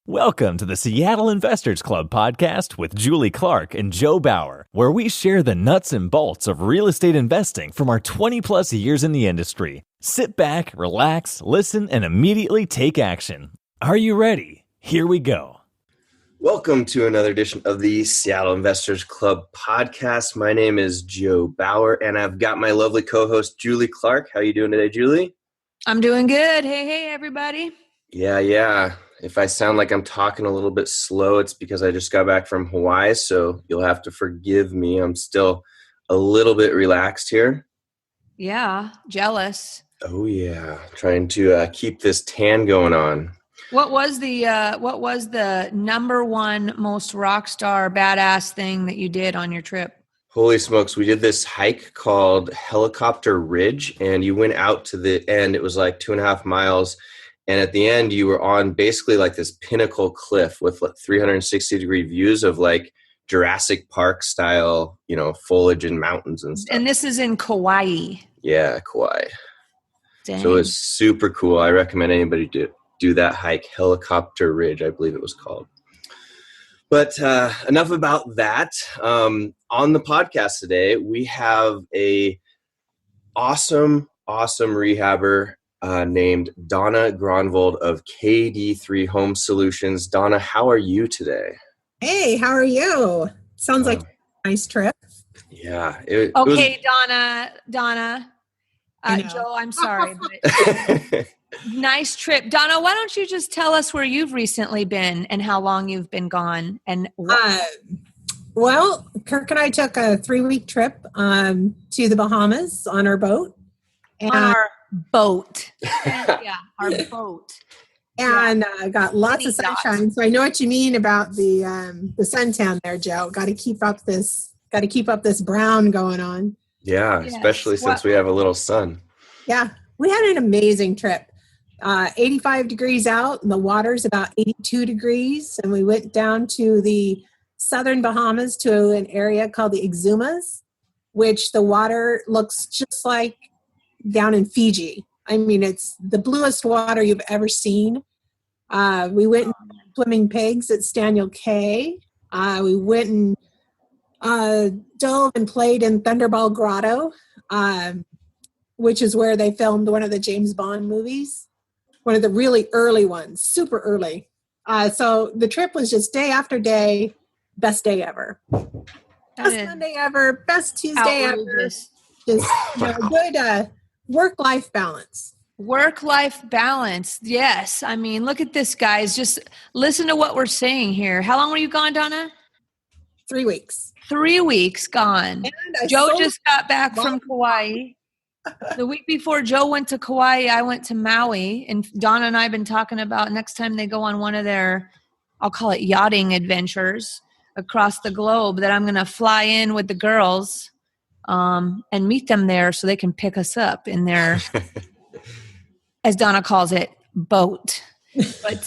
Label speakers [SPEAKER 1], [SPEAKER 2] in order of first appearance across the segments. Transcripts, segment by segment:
[SPEAKER 1] Welcome to the Seattle Investors Club podcast with Julie Clark and Joe Bauer, where we share the nuts and bolts of real estate investing from our 20-plus years in the industry. Sit back, relax, listen, and immediately take action. Are you ready? Here we go.
[SPEAKER 2] Welcome to another edition of the Seattle Investors Club podcast. My name is Joe Bauer, and I've got my lovely co-host, Julie Clark. How are you doing today, Julie?
[SPEAKER 3] I'm doing good. Hey, everybody.
[SPEAKER 2] Yeah. If I sound like I'm talking a little bit slow, it's because I just got back from Hawaii, so you'll have to forgive me. I'm still a little bit relaxed here.
[SPEAKER 3] Yeah, jealous.
[SPEAKER 2] Oh, yeah. Trying to keep this tan going on.
[SPEAKER 3] What was the number one most rock star badass thing that you did on your trip?
[SPEAKER 2] Holy smokes. We did this hike called Helicopter Ridge, and you went out to the end. It was like 2.5 miles. And at the end, you were on basically like this pinnacle cliff with like 360-degree views of like Jurassic Park style, foliage and mountains and stuff.
[SPEAKER 3] And this is in Kauai.
[SPEAKER 2] Yeah, Kauai.
[SPEAKER 3] Dang.
[SPEAKER 2] So it was super cool. I recommend anybody do that hike, Helicopter Ridge, I believe it was called. But enough about that. On the podcast today, we have a awesome rehabber named Donna Gronvold of KD3 Home Solutions. Donna, how are you today?
[SPEAKER 4] Hey, how are you? Sounds like a nice trip.
[SPEAKER 2] Yeah.
[SPEAKER 3] Donna. Joe, I'm sorry. But nice trip. Donna, why don't you just tell us where you've recently been and how long you've been gone? And
[SPEAKER 4] well, Kirk and I took a 3-week trip to the Bahamas on our boat.
[SPEAKER 3] On our boat. Yeah, our boat.
[SPEAKER 4] And got lots of sunshine. So I know what you mean about the suntan there, Joe. Got to keep up this brown going on.
[SPEAKER 2] Yeah, yes. Especially since we have a little sun.
[SPEAKER 4] Yeah, we had an amazing trip. 85 degrees out, and the water's about 82 degrees. And we went down to the southern Bahamas to an area called the Exumas, which the water looks just like down in Fiji. I mean, it's the bluest water you've ever seen. We went swimming pigs at Staniel Cay. We went and dove and played in Thunderball Grotto, which is where they filmed one of the James Bond movies, one of the really early ones, super early. So the trip was just day after day, best day ever. Best Monday ever, best Tuesday ever. Just good work-life balance.
[SPEAKER 3] Work-life balance. Yes. I mean, look at this, guys. Just listen to what we're saying here. How long were you gone, Donna?
[SPEAKER 4] 3 weeks.
[SPEAKER 3] 3 weeks gone. Joe just got back from Kauai. The week before Joe went to Kauai, I went to Maui. And Donna and I have been talking about next time they go on one of their, I'll call it yachting adventures across the globe, that I'm going to fly in with the girls and meet them there so they can pick us up in their, as Donna calls it, boat. But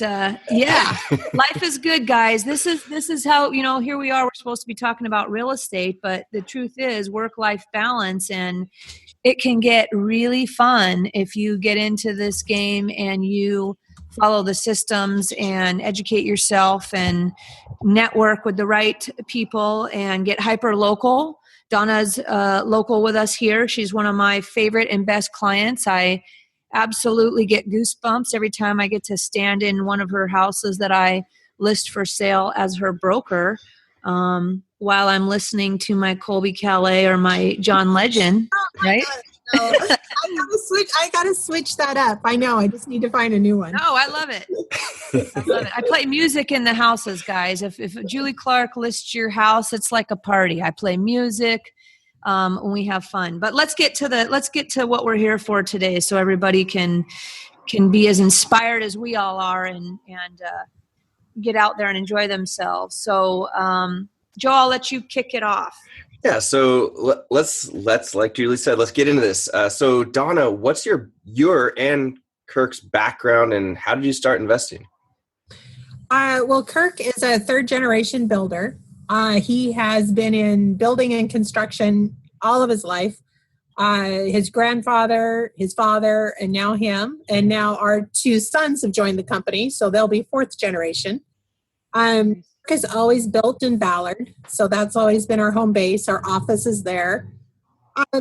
[SPEAKER 3] yeah, life is good, guys. This is how, here we are. We're supposed to be talking about real estate, but the truth is work-life balance, and it can get really fun if you get into this game and you follow the systems and educate yourself and network with the right people and get hyper local. Donna's local with us here. She's one of my favorite and best clients. I absolutely get goosebumps every time I get to stand in one of her houses that I list for sale as her broker while I'm listening to my Colby Calais or my John Legend, right?
[SPEAKER 4] I gotta switch that up. I know. I just need to find a new one.
[SPEAKER 3] No, I love it. I play music in the houses, guys. If Julie Clark lists your house, it's like a party. I play music when we have fun. But let's get to what we're here for today, so everybody can be as inspired as we all are and get out there and enjoy themselves. So, Joe, I'll let you kick it off.
[SPEAKER 2] Yeah, so let's like Julie said, let's get into this. So Donna, what's your and Kirk's background, and how did you start investing?
[SPEAKER 4] Well, Kirk is a third-generation builder. He has been in building and construction all of his life. His grandfather, his father, and now him. And now our two sons have joined the company, so they'll be fourth generation. Kirk has always built in Ballard, so that's always been our home base. Our office is there.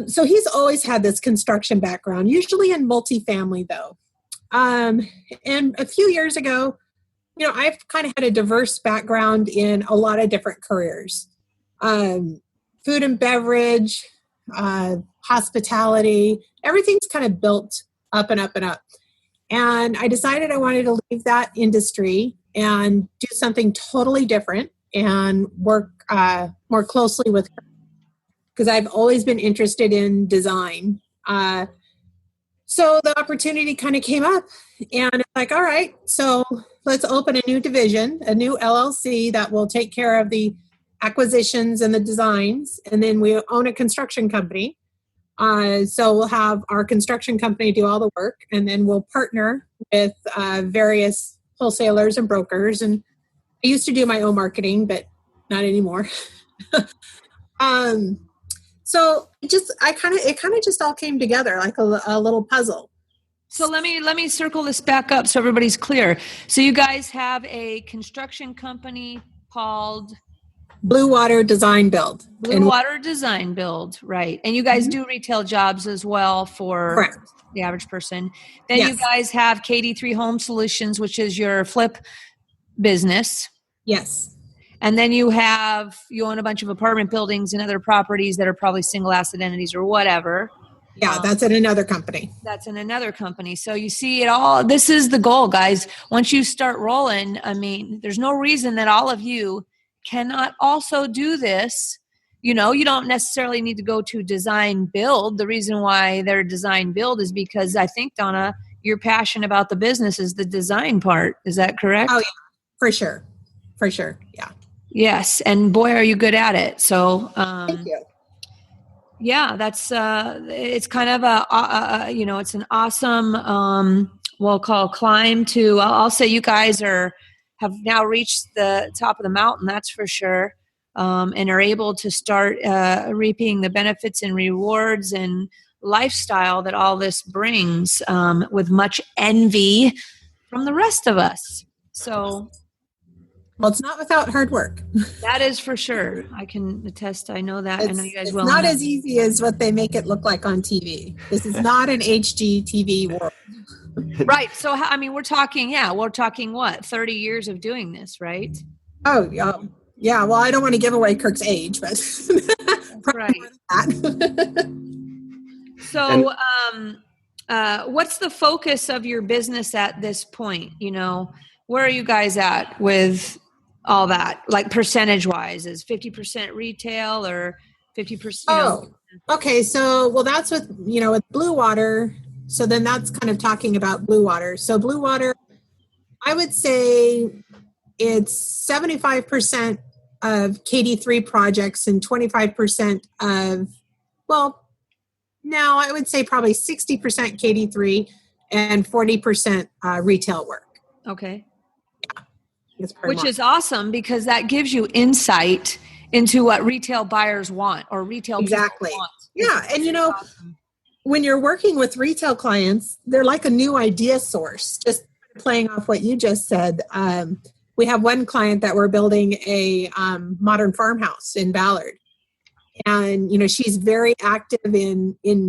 [SPEAKER 4] So he's always had this construction background, usually in multifamily, though. And a few years ago, I've kind of had a diverse background in a lot of different careers. Food and beverage, hospitality, everything's kind of built up and up and up. And I decided I wanted to leave that industry and do something totally different and work more closely with her, because I've always been interested in design. So the opportunity kind of came up, and it's like, all right, so let's open a new division, a new LLC that will take care of the acquisitions and the designs, and then we own a construction company. So we'll have our construction company do all the work, and then we'll partner with various wholesalers and brokers. And I used to do my own marketing, but not anymore. So it kind of just all came together like a little puzzle.
[SPEAKER 3] So let me circle this back up so everybody's clear. So you guys have a construction company called
[SPEAKER 4] Blue Water Design Build.
[SPEAKER 3] Blue Water Design Build, right. And you guys do retail jobs as well for
[SPEAKER 4] Correct.
[SPEAKER 3] the average person. Then
[SPEAKER 4] Yes.
[SPEAKER 3] you guys have KD3 Home Solutions, which is your flip business.
[SPEAKER 4] Yes.
[SPEAKER 3] And then you own a bunch of apartment buildings and other properties that are probably single asset entities or whatever.
[SPEAKER 4] Yeah, that's in another company.
[SPEAKER 3] That's in another company. So you see it all. This is the goal, guys. Once you start rolling, there's no reason that all of you cannot also do this. You don't necessarily need to go to design build. The reason why they're design build is because I think, Donna, your passion about the business is the design part. Is that correct?
[SPEAKER 4] Oh, yeah, for sure. For sure. Yeah.
[SPEAKER 3] Yes. And boy, are you good at it. So,
[SPEAKER 4] Thank you.
[SPEAKER 3] Yeah, that's, it's kind of it's an awesome, we'll call climb to, I'll say you guys have now reached the top of the mountain, that's for sure. And are able to start reaping the benefits and rewards and lifestyle that all this brings, with much envy from the rest of us. So,
[SPEAKER 4] well, it's not without hard work.
[SPEAKER 3] That is for sure. I can attest. I know that. I know you guys will.
[SPEAKER 4] It's not as easy as what they make it look like on TV. This is not an HGTV world.
[SPEAKER 3] Right. So, we're talking what? 30 years of doing this, right?
[SPEAKER 4] Oh, yeah. Well, I don't want to give away Kirk's age, but
[SPEAKER 3] right. So, what's the focus of your business at this point? Where are you guys at with all that? Like percentage wise, is 50% retail or 50%?
[SPEAKER 4] Okay. So, that's with Blue Water. So then that's kind of talking about Blue Water. So Blue Water, I would say it's 75% of KD3 projects and 25% of, now I would say probably 60% KD3 and 40% retail work.
[SPEAKER 3] Okay.
[SPEAKER 4] Yeah.
[SPEAKER 3] Which is awesome because that gives you insight into what retail buyers want or retail people want.
[SPEAKER 4] Yeah. And awesome. When you're working with retail clients, they're like a new idea source. Just playing off what you just said, we have one client that we're building a modern farmhouse in Ballard. And, she's very active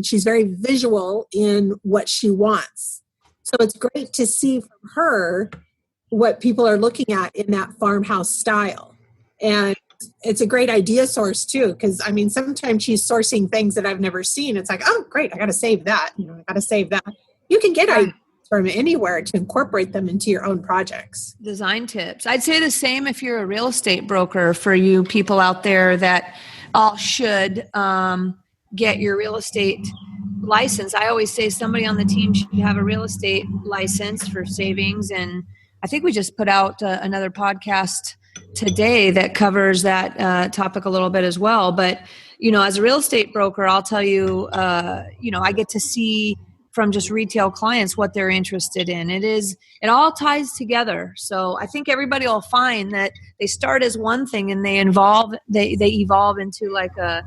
[SPEAKER 4] she's very visual in what she wants. So it's great to see from her what people are looking at in that farmhouse style. And it's a great idea source too, because sometimes she's sourcing things that I've never seen. It's like, oh, great, I got to save that. I got to save that. You can get ideas from anywhere to incorporate them into your own projects.
[SPEAKER 3] Design tips. I'd say the same if you're a real estate broker for you people out there that all should get your real estate license. I always say somebody on the team should have a real estate license for savings. And I think we just put out another podcast today that covers that topic a little bit as well. But, as a real estate broker, I'll tell you, I get to see from just retail clients what they're interested in. It all ties together. So I think everybody will find that they start as one thing and they evolve into like a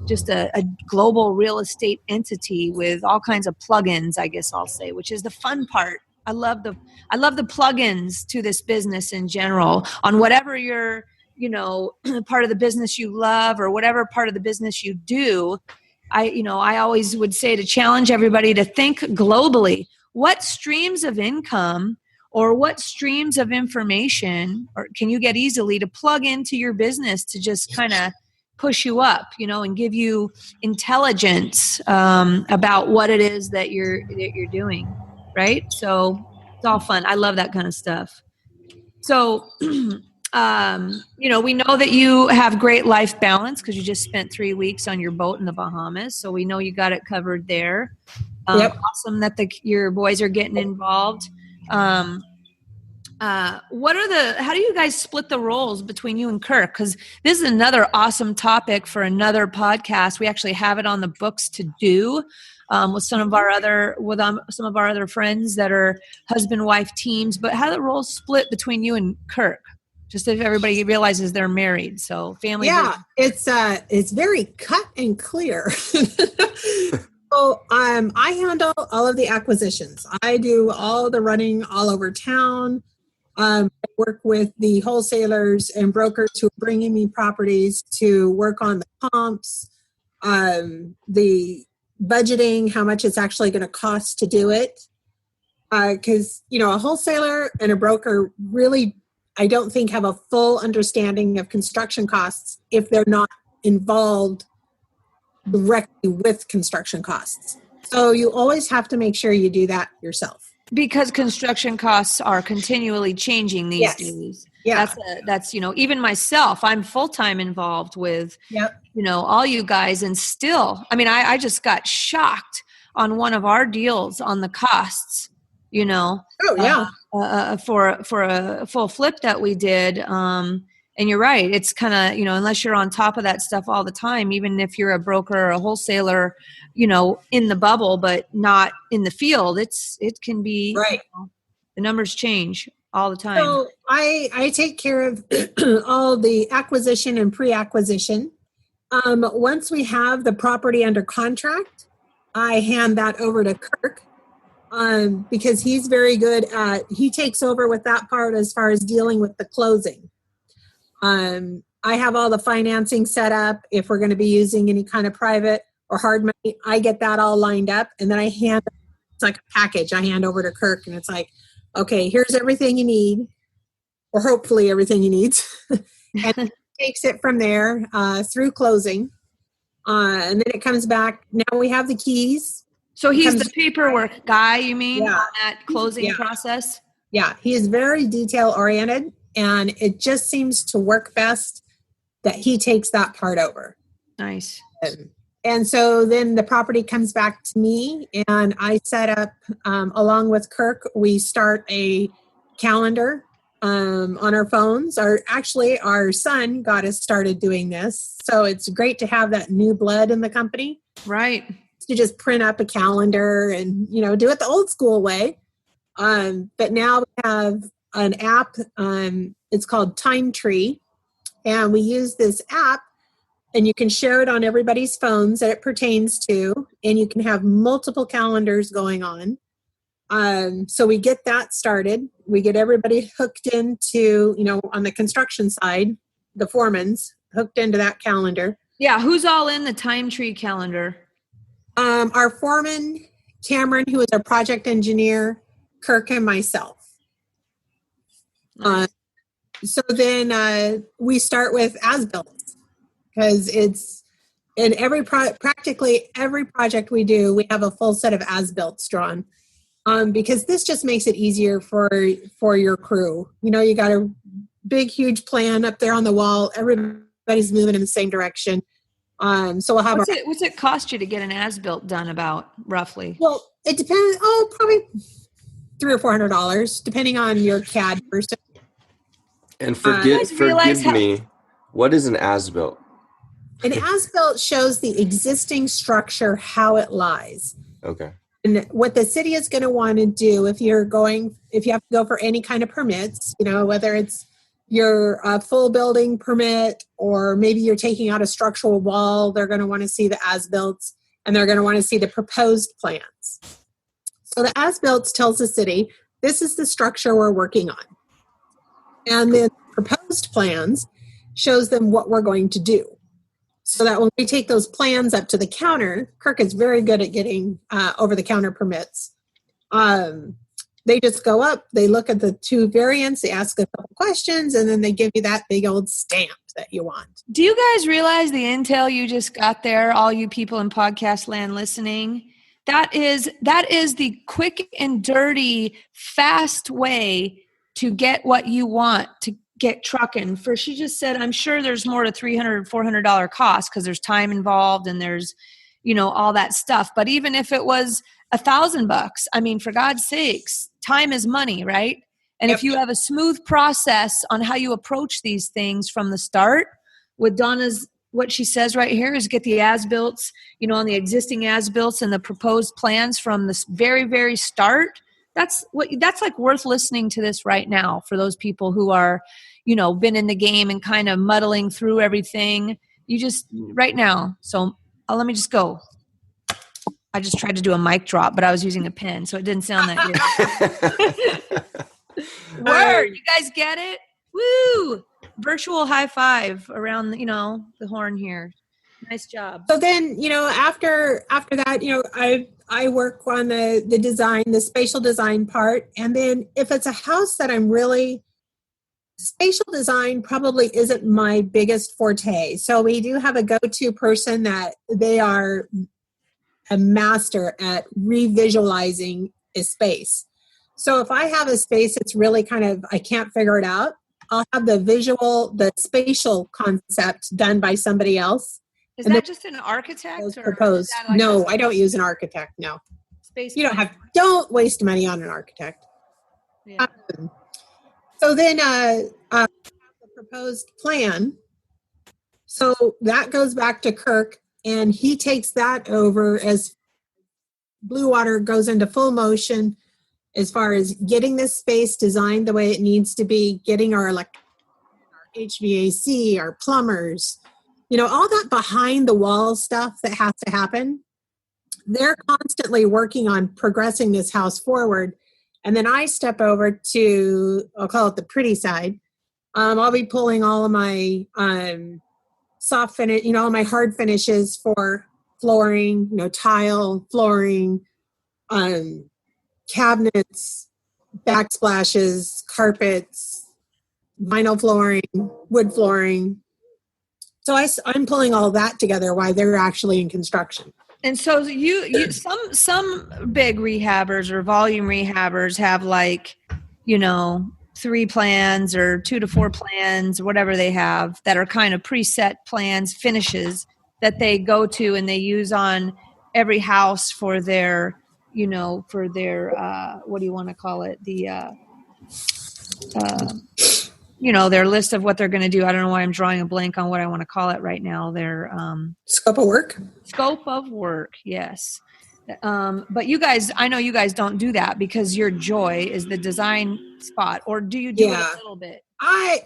[SPEAKER 3] just a global real estate entity with all kinds of plugins, I guess I'll say, which is the fun part. I love the plugins to this business in general on whatever your, part of the business you love or whatever part of the business you do. I always would say to challenge everybody to think globally. What streams of income or what streams of information or can you get easily to plug into your business to just kind of push you up, and give you intelligence about what it is that you're doing, right? So it's all fun. I love that kind of stuff. So, we know that you have great life balance because you just spent 3 weeks on your boat in the Bahamas. So we know you got it covered there.
[SPEAKER 4] Yep.
[SPEAKER 3] Awesome that your boys are getting involved. How do you guys split the roles between you and Kirk? Because this is another awesome topic for another podcast. We actually have it on the books to do with some of our other friends that are husband-wife teams. But how do the roles split between you and Kirk? Just if everybody realizes they're married, so family.
[SPEAKER 4] Yeah, it's very cut and clear. So I handle all of the acquisitions. I do all the running all over town. I work with the wholesalers and brokers who are bringing me properties to work on the comps, the budgeting, how much it's actually going to cost to do it. Because, a wholesaler and a broker really, I don't think, have a full understanding of construction costs if they're not involved directly with construction costs. So you always have to make sure you do that yourself.
[SPEAKER 3] Because construction costs are continually changing these days.
[SPEAKER 4] Yeah.
[SPEAKER 3] That's even myself, I'm full-time involved with, all you guys. And still, I just got shocked on one of our deals on the costs, for a full flip that we did. And you're right. It's kind of, unless you're on top of that stuff all the time, even if you're a broker or a wholesaler, in the bubble, but not in the field, it can be,
[SPEAKER 4] right.
[SPEAKER 3] The numbers change all the time.
[SPEAKER 4] So I take care of all the acquisition and pre-acquisition. Once we have the property under contract, I hand that over to Kirk because he's very good he takes over with that part as far as dealing with the closing. I have all the financing set up. If we're going to be using any kind of private or hard money, I get that all lined up. And then it's like a package I hand over to Kirk. And it's like, okay, here's everything you need, or hopefully everything you need. And he takes it from there through closing. And then it comes back. Now we have the keys.
[SPEAKER 3] So he's the paperwork guy, you mean,
[SPEAKER 4] on
[SPEAKER 3] that closing process?
[SPEAKER 4] Yeah, he is very detail oriented. And it just seems to work best that he takes that part over.
[SPEAKER 3] Nice.
[SPEAKER 4] And so then the property comes back to me, and I set up, along with Kirk, we start a calendar on our phones. Our son got us started doing this. So it's great to have that new blood in the company.
[SPEAKER 3] Right.
[SPEAKER 4] To just print up a calendar and, do it the old school way. But now we have an app. It's called Time Tree. And we use this app, and you can share it on everybody's phones that it pertains to, and you can have multiple calendars going on. So we get that started. We get everybody hooked into, on the construction side, the foremans hooked into that calendar.
[SPEAKER 3] Yeah. Who's all in the Time Tree calendar?
[SPEAKER 4] Our foreman, Cameron, who is our project engineer, Kirk, and myself.
[SPEAKER 3] Nice.
[SPEAKER 4] So then we start with as-built. Because it's in practically every project we do, we have a full set of as-built drawn. Because this just makes it easier for your crew. You got a big, huge plan up there on the wall. Everybody's moving in the same direction. So we'll have
[SPEAKER 3] what's it cost you to get an as-built done about roughly?
[SPEAKER 4] Well, it depends. Probably $300 or $400, depending on your CAD person.
[SPEAKER 2] And forgive me, what is an as-built?
[SPEAKER 4] An as-built shows the existing structure, how it lies.
[SPEAKER 2] Okay.
[SPEAKER 4] And what the city is going to want to do if you have to go for any kind of permits, whether it's, your full building permit, or maybe you're taking out a structural wall, they're going to want to see the as-built, and they're going to want to see the proposed plans. So the as-built tells the city, this is the structure we're working on. And then proposed plans shows them what we're going to do. So that when we take those plans up to the counter, Kirk is very good at getting over-the-counter permits. They just go up, they look at the two variants, they ask a couple questions, and then they give you that big old stamp that you want.
[SPEAKER 3] Do you guys realize the intel you just got there, all you people in podcast land listening? That is the quick and dirty, fast way to get what you want, to get trucking. For she just said, I'm sure there's more to $300, $400 cost because there's time involved and there's, all that stuff. But even if it was $1,000, I mean, for God's sakes, time is money, right? And if you have a smooth process on how you approach these things from the start, with Donna's, what she says right here is get the as-built, on the existing as-built and the proposed plans from the very, very start. That's like worth listening to this right now for those people who are, been in the game and kind of muddling through everything. You just right now. So let me just go. I just tried to do a mic drop, but I was using a pen, so it didn't sound that good. Word, you guys get it? Woo! Virtual high five around, the horn here. Nice job.
[SPEAKER 4] So then, after that, I work on the design, the spatial design part. And then if it's a house that spatial design probably isn't my biggest forte. So we do have a go-to person that they are a master at revisualizing a space. So if I have a space that's really I can't figure it out, I'll have the spatial concept done by somebody else.
[SPEAKER 3] Is that just an architect? Or
[SPEAKER 4] proposed? No, I don't use an architect. No.
[SPEAKER 3] Space.
[SPEAKER 4] Don't waste money on an architect.
[SPEAKER 3] Yeah.
[SPEAKER 4] So then the proposed plan. So that goes back to Kirk, and he takes that over as Blue Water goes into full motion as far as getting this space designed the way it needs to be, getting our electric, our HVAC, our plumbers, all that behind the wall stuff that has to happen. They're constantly working on progressing this house forward. And then I step over to, I'll call it the pretty side. I'll be pulling all of my soft finish, all my hard finishes for flooring, tile, flooring, cabinets, backsplashes, carpets, vinyl flooring, wood flooring. So I'm pulling all that together while they're actually in construction.
[SPEAKER 3] And so you some big rehabbers or volume rehabbers have 3 plans or 2 to 4 plans or whatever they have that are kind of preset plans, finishes that they go to and they use on every house for their, what do you want to call it? Their list of what they're going to do. I don't know why I'm drawing a blank on what I want to call it right now. Their
[SPEAKER 4] scope of work. Scope
[SPEAKER 3] of work, yes. But you guys, I know you guys don't do that because your joy is the design spot, or do you do it a little bit?
[SPEAKER 4] I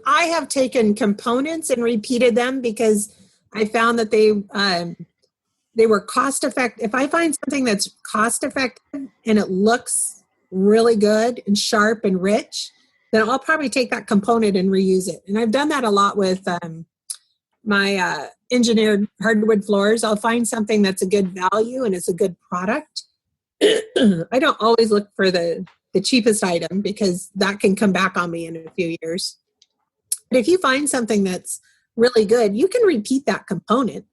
[SPEAKER 4] have taken components and repeated them because I found that they were cost effective. If I find something that's cost effective and it looks really good and sharp and rich, then I'll probably take that component and reuse it. And I've done that a lot with my engineered hardwood floors. I'll find something that's a good value and it's a good product. I don't always look for the cheapest item because that can come back on me in a few years. But if you find something that's really good, you can repeat that component.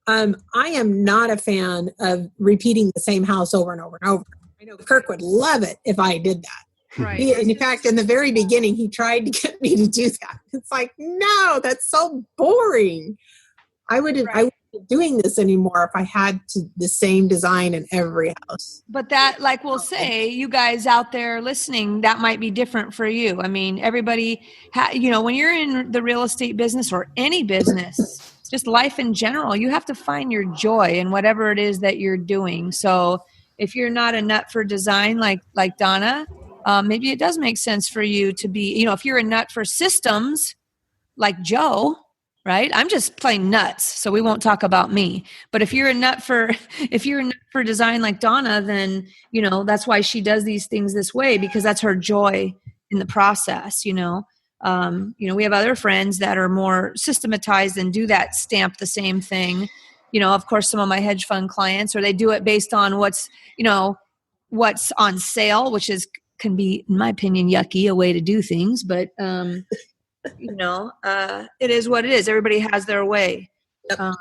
[SPEAKER 4] I am not a fan of repeating the same house over and over and over. I know Kirk would love it if I did that.
[SPEAKER 3] Right.
[SPEAKER 4] In fact, in the very beginning, he tried to get me to do that. It's like, no, that's so boring. I wouldn't be doing this anymore if I had the same design in every house.
[SPEAKER 3] But that, like we'll say, you guys out there listening, that might be different for you. I mean, everybody, when you're in the real estate business or any business, just life in general, you have to find your joy in whatever it is that you're doing. So if you're not a nut for design like Donna, maybe it does make sense for you to be, if you're a nut for systems like Joe, right? I'm just plain nuts, so we won't talk about me. But if you're a nut for design like Donna, then that's why she does these things this way, because that's her joy in the process. We have other friends that are more systematized and do that, stamp the same thing. Of course, some of my hedge fund clients, or they do it based on what's on sale, which can be, in my opinion, yucky, a way to do things, but it is what it is. Everybody has their way. Yep.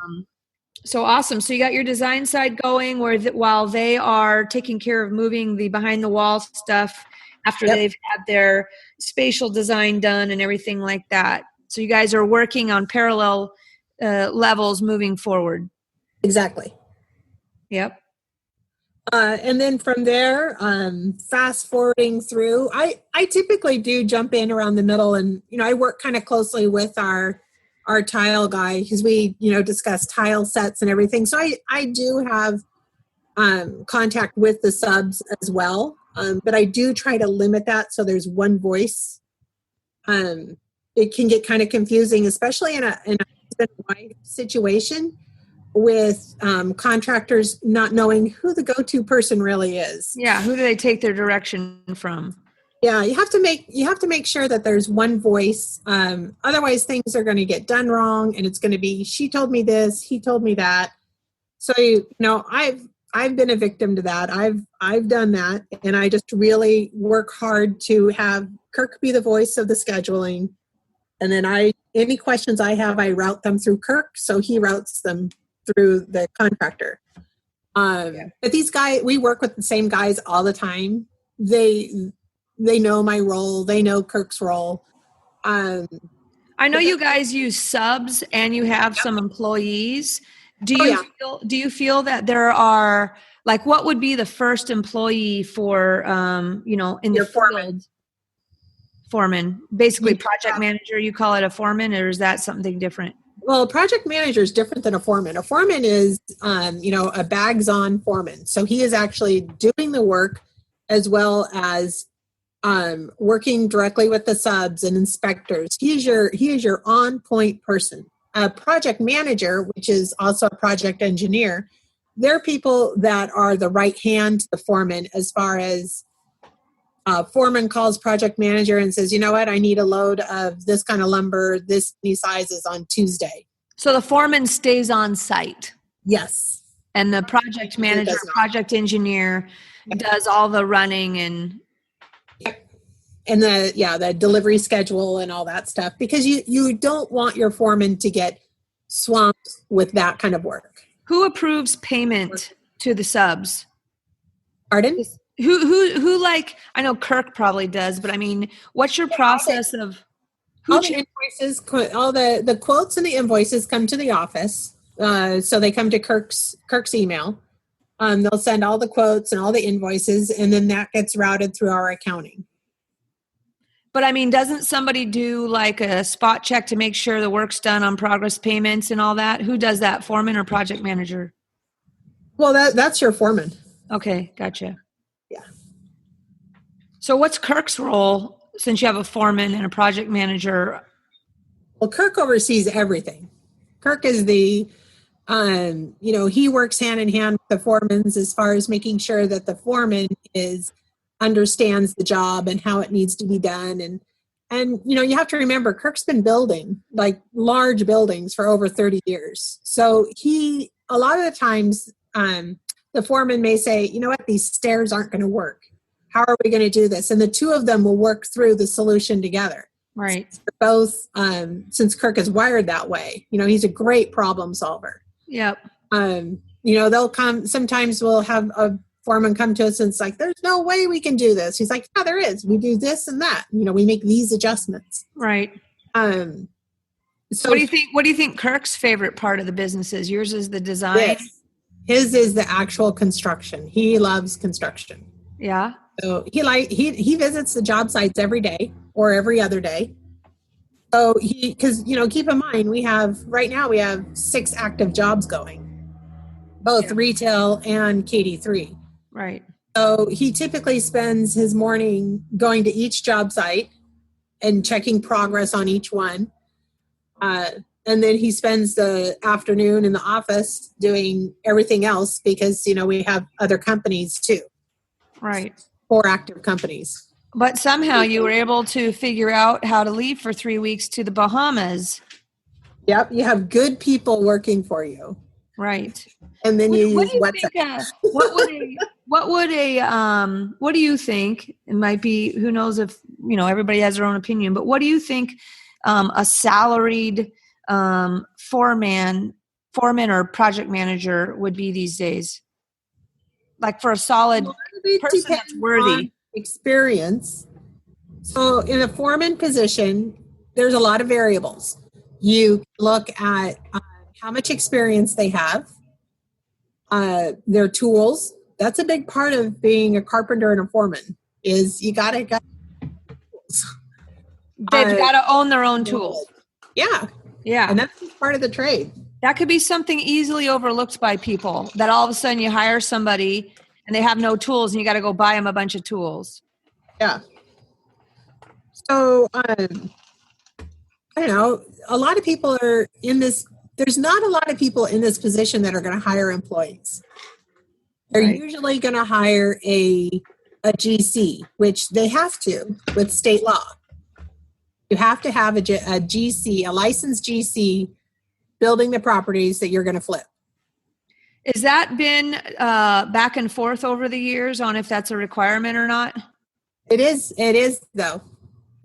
[SPEAKER 3] So awesome. So you got your design side going while they are taking care of moving the behind the wall stuff after they've had their spatial design done and everything like that. So you guys are working on parallel levels moving forward.
[SPEAKER 4] Exactly.
[SPEAKER 3] Yep.
[SPEAKER 4] And then from there, fast forwarding through, I typically do jump in around the middle, and I work kind of closely with our tile guy, because we discuss tile sets and everything. So I do have contact with the subs as well, but I do try to limit that so there's one voice. It can get kind of confusing, especially in a husband-wife situation, with contractors not knowing who the go-to person really is.
[SPEAKER 3] Yeah, who do they take their direction from?
[SPEAKER 4] Yeah, you have to make sure that there's one voice. Otherwise, things are going to get done wrong, and it's going to be, she told me this, he told me that. So I've been a victim to that. I've done that, and I just really work hard to have Kirk be the voice of the scheduling, and then any questions I have, I route them through Kirk, so he routes them through the contractor. But these guys, we work with the same guys all the time. They know my role. They know Kirk's role.
[SPEAKER 3] I know you guys use subs and you have some employees. Do you feel that there are, like, what would be the first employee for, in the field? Foreman, basically project manager. You call it a foreman, or is that something different?
[SPEAKER 4] Well, project manager is different than a foreman. A foreman is, a bags-on foreman. So he is actually doing the work as well as working directly with the subs and inspectors. He is your on-point person. A project manager, which is also a project engineer, they're people that are the right hand to the foreman, as far as foreman calls project manager and says, you know what, I need a load of this kind of lumber, this many sizes on Tuesday.
[SPEAKER 3] So the foreman stays on site.
[SPEAKER 4] Yes.
[SPEAKER 3] And the project manager, project engineer does all the running and
[SPEAKER 4] the delivery schedule and all that stuff, because you don't want your foreman to get swamped with that kind of work.
[SPEAKER 3] Who approves payment to the subs?
[SPEAKER 4] Pardon?
[SPEAKER 3] Who like, I know Kirk probably does, but I mean, what's your process of
[SPEAKER 4] all the invoices, all the quotes and the invoices come to the office. So they come to Kirk's email. They'll send all the quotes and all the invoices, and then that gets routed through our accounting.
[SPEAKER 3] But I mean, doesn't somebody do like a spot check to make sure the work's done on progress payments and all that? Who does that, foreman or project manager?
[SPEAKER 4] Well, that's your foreman.
[SPEAKER 3] Okay, gotcha.
[SPEAKER 4] Yeah.
[SPEAKER 3] So what's Kirk's role, since you have a foreman and a project manager?
[SPEAKER 4] Well, Kirk oversees everything. Kirk is the, he works hand in hand with the foremans as far as making sure that the foreman understands the job and how it needs to be done. And you have to remember, Kirk's been building like large buildings for over 30 years. So a lot of the times, the foreman may say, you know what, these stairs aren't going to work. How are we going to do this? And the two of them will work through the solution together.
[SPEAKER 3] Right.
[SPEAKER 4] Both, since Kirk is wired that way, he's a great problem solver.
[SPEAKER 3] Yep.
[SPEAKER 4] They'll come, sometimes we'll have a foreman come to us and it's like, there's no way we can do this. He's like, yeah, there is. We do this and that. We make these adjustments.
[SPEAKER 3] Right.
[SPEAKER 4] So
[SPEAKER 3] what do you think Kirk's favorite part of the business is? Yours is the design?
[SPEAKER 4] Yes. His is the actual construction. He loves construction.
[SPEAKER 3] Yeah.
[SPEAKER 4] So he visits the job sites every day or every other day. So because keep in mind, right now we have 6 active jobs going, both retail and KD3.
[SPEAKER 3] Right.
[SPEAKER 4] So he typically spends his morning going to each job site and checking progress on each one. And then he spends the afternoon in the office doing everything else because, we have other companies too.
[SPEAKER 3] Right.
[SPEAKER 4] 4 active companies.
[SPEAKER 3] But somehow you were able to figure out how to leave for 3 weeks to the Bahamas.
[SPEAKER 4] Yep. You have good people working for you.
[SPEAKER 3] Right.
[SPEAKER 4] And then you use
[SPEAKER 3] WhatsApp. What do you think? It might be, who knows if, everybody has their own opinion, but what do you think a salaried foreman or project manager would be these days? Like for a solid person that's worthy.
[SPEAKER 4] Experience. So in a foreman position, there's a lot of variables. You look at how much experience they have, their tools. That's a big part of being a carpenter and a foreman is you got tools.
[SPEAKER 3] They've got to own their own tools.
[SPEAKER 4] Yeah.
[SPEAKER 3] Yeah.
[SPEAKER 4] And that's just part of the trade.
[SPEAKER 3] That could be something easily overlooked by people, that all of a sudden you hire somebody and they have no tools and you got to go buy them a bunch of tools.
[SPEAKER 4] Yeah. So, I don't know, a lot of people are in this, there's not a lot of people in this position that are going to hire employees. They're usually going to hire a GC, which they have to with state law. You have to have a GC, a licensed GC, building the properties that you're going to flip.
[SPEAKER 3] Has that been back and forth over the years on if that's a requirement or not?
[SPEAKER 4] It is though.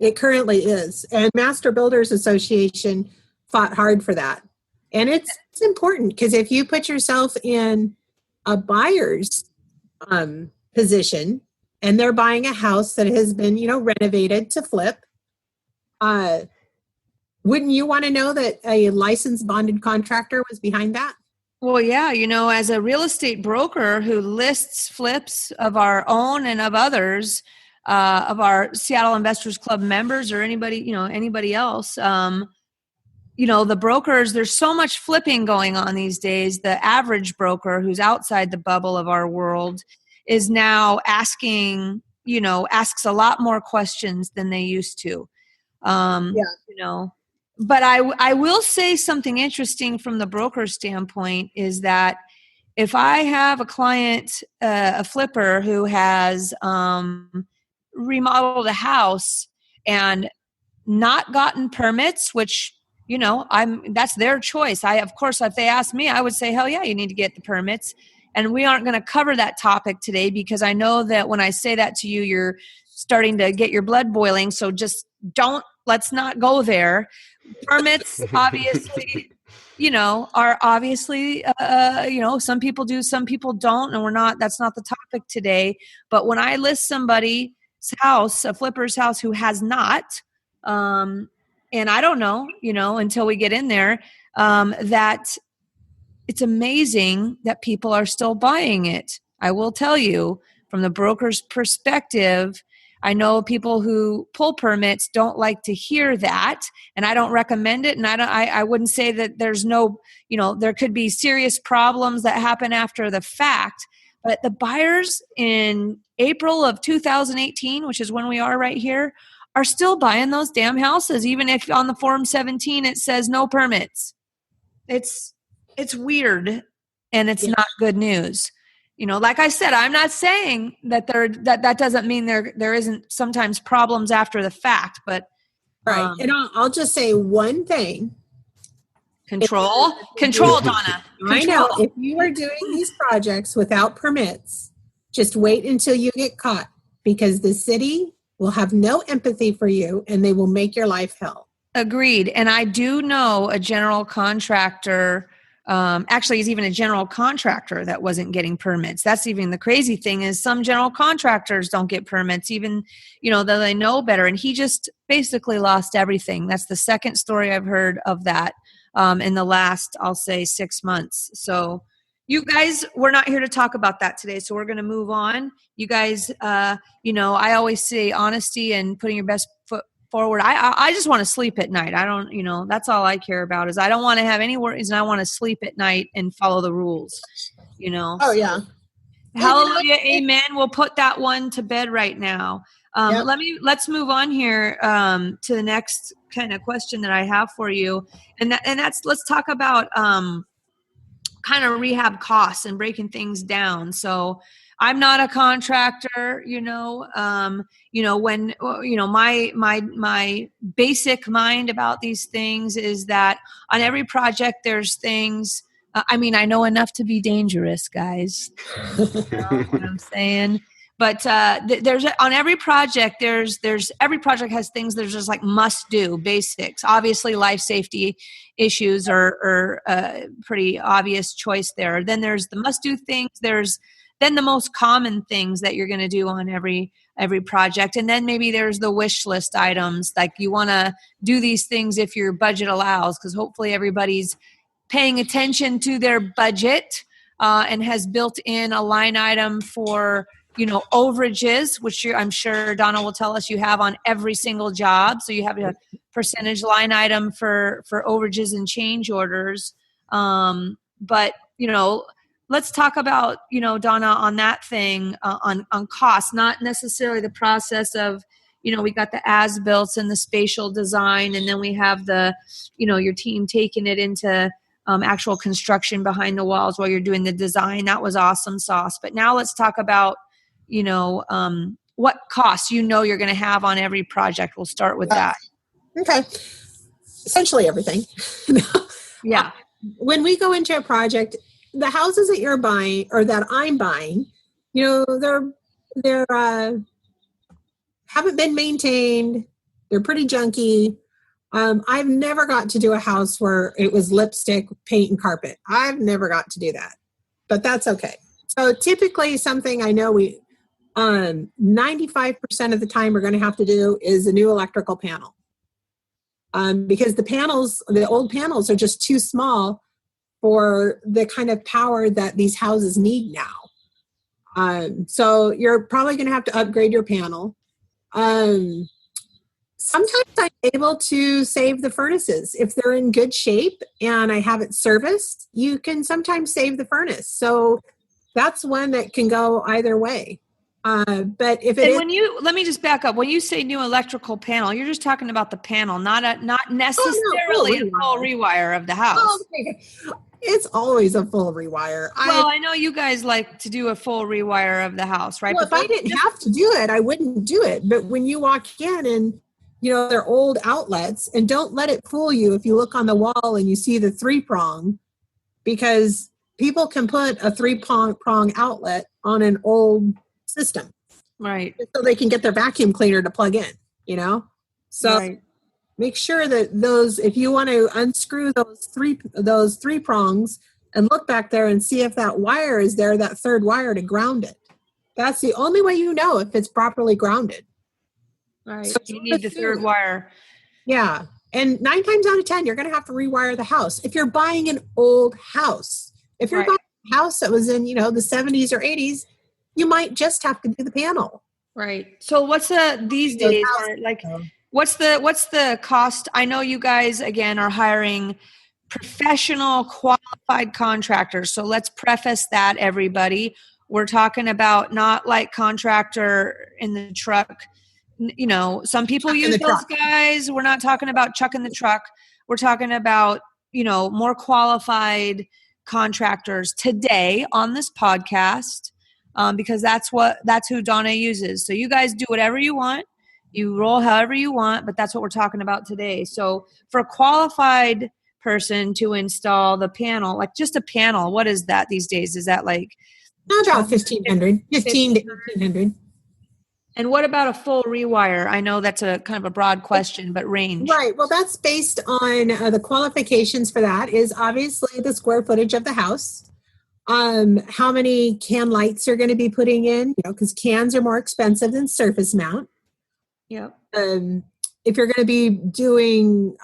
[SPEAKER 4] It currently is. And Master Builders Association fought hard for that. And it's important because if you put yourself in a buyer's position and they're buying a house that has been, renovated to flip, wouldn't you want to know that a licensed bonded contractor was behind that?
[SPEAKER 3] Well, yeah, as a real estate broker who lists flips of our own and of others, of our Seattle Investors Club members or anybody else, the brokers, there's so much flipping going on these days. The average broker who's outside the bubble of our world is now asks a lot more questions than they used to. But I will say something interesting from the broker standpoint is that if I have a client, a flipper who has remodeled a house and not gotten permits, which, that's their choice. Of course, if they ask me, I would say, hell yeah, you need to get the permits. And we aren't going to cover that topic today because I know that when I say that to you, you're starting to get your blood boiling. So just let's not go there. Permits, obviously, are obviously, some people do, some people don't, and that's not the topic today. But when I list somebody's house, a flipper's house who has not, and I don't know, until we get in there, that it's amazing that people are still buying it. I will tell you, from the broker's perspective, I know people who pull permits don't like to hear that, and I don't recommend it. And I wouldn't say that there's no, there could be serious problems that happen after the fact. But the buyers in April of 2018, which is when we are right here, are still buying those damn houses, even if on the Form 17 it says no permits. It's weird, and it's not good news. Like I said, I'm not saying that that doesn't mean there isn't sometimes problems after the fact, but
[SPEAKER 4] right. And I'll just say one thing.
[SPEAKER 3] Control, Donna.
[SPEAKER 4] I know. If you are doing these projects without permits, just wait until you get caught, because the city will have no empathy for you and they will make your life hell.
[SPEAKER 3] Agreed. And I do know a general contractor. Actually, he's even a general contractor that wasn't getting permits. That's even the crazy thing is some general contractors don't get permits, even, though they know better. And he just basically lost everything. That's the second story I've heard of that in the last, I'll say, 6 months. So you guys, we're not here to talk about that today. So we're going to move on. You guys, I always say honesty and putting your best foot forward. I just want to sleep at night. I don't, that's all I care about is I don't want to have any worries, and I want to sleep at night and follow the rules,
[SPEAKER 4] Oh, yeah.
[SPEAKER 3] Hallelujah. Amen. We'll put that one to bed right now.
[SPEAKER 4] Yep.
[SPEAKER 3] Let's move on here to the next kind of question that I have for you. And that's, let's talk about kind of rehab costs and breaking things down. So I'm not a contractor, when, my basic mind about these things is that on every project, there's things, I know enough to be dangerous, guys. You know what I'm saying? But there's on every project, there's every project has things that are just like must do basics. Obviously, life safety issues are pretty obvious choice there. Then there's the must do things. There's then the most common things that you're going to do on every project. And then maybe there's the wish list items, like you want to do these things if your budget allows, because hopefully everybody's paying attention to their budget and has built in a line item for overages, which I'm sure Donna will tell us you have on every single job. So you have a percentage line item for overages and change orders. But let's talk about, Donna, on that thing, on cost, not necessarily the process of, we got the as-built and the spatial design, and then we have the, your team taking it into actual construction behind the walls while you're doing the design. That was awesome sauce. But now let's talk about, what costs you're going to have on every project. We'll start with that.
[SPEAKER 4] Okay. Essentially everything.
[SPEAKER 3] Yeah.
[SPEAKER 4] When we go into a project, the houses that you're buying or that I'm buying, they're haven't been maintained. They're pretty junky. I've never got to do a house where it was lipstick, paint, and carpet. I've never got to do that, but that's okay. So typically something I know 95% of the time we're going to have to do is a new electrical panel. Because the old panels are just too small for the kind of power that these houses need now. So you're probably going to have to upgrade your panel. Sometimes I'm able to save the furnaces. If they're in good shape and I have it serviced, you can sometimes save the furnace. So that's one that can go either way. But if
[SPEAKER 3] let me just back up. When you say new electrical panel, you're just talking about the panel, not necessarily a full rewire of the house.
[SPEAKER 4] Oh, okay. It's always a full rewire.
[SPEAKER 3] I know you guys like to do a full rewire of the house, right?
[SPEAKER 4] Well, if I didn't have to do it, I wouldn't do it. But when you walk in and they're old outlets, and don't let it fool you if you look on the wall and you see the 3-prong, because people can put a 3-prong outlet on an old system,
[SPEAKER 3] right? So
[SPEAKER 4] they can get their vacuum cleaner to plug in, So right. Make sure that if you want to unscrew those three prongs and look back there and see if that wire is there, that third wire to ground it. That's the only way if it's properly grounded.
[SPEAKER 3] Right. So you need the third wire.
[SPEAKER 4] Yeah. And 9 times out of 10, you're going to have to rewire the house. If you're buying an old house, if you're buying a house that was in, the 70s or 80s, you might just have to do the panel.
[SPEAKER 3] Right. So what's these days, what's the cost? I know you guys, again, are hiring professional qualified contractors. So let's preface that, everybody. We're talking about not like contractor in the truck. Some people use those guys. We're not talking about chuck in the truck. We're talking about, more qualified contractors today on this podcast, because that's who Donna uses. So you guys do whatever you want. You roll however you want, but that's what we're talking about today. So for a qualified person to install the panel, like just a panel, what is that these days? Is that like
[SPEAKER 4] about $1,500, $1,500 to $1,800?
[SPEAKER 3] And what about a full rewire? I know that's a kind of a broad question, but range.
[SPEAKER 4] Right. Well, that's based on the qualifications for that is obviously the square footage of the house. How many can lights you're going to be putting in, because cans are more expensive than surface mount.
[SPEAKER 3] Yep.
[SPEAKER 4] If you're going to be doing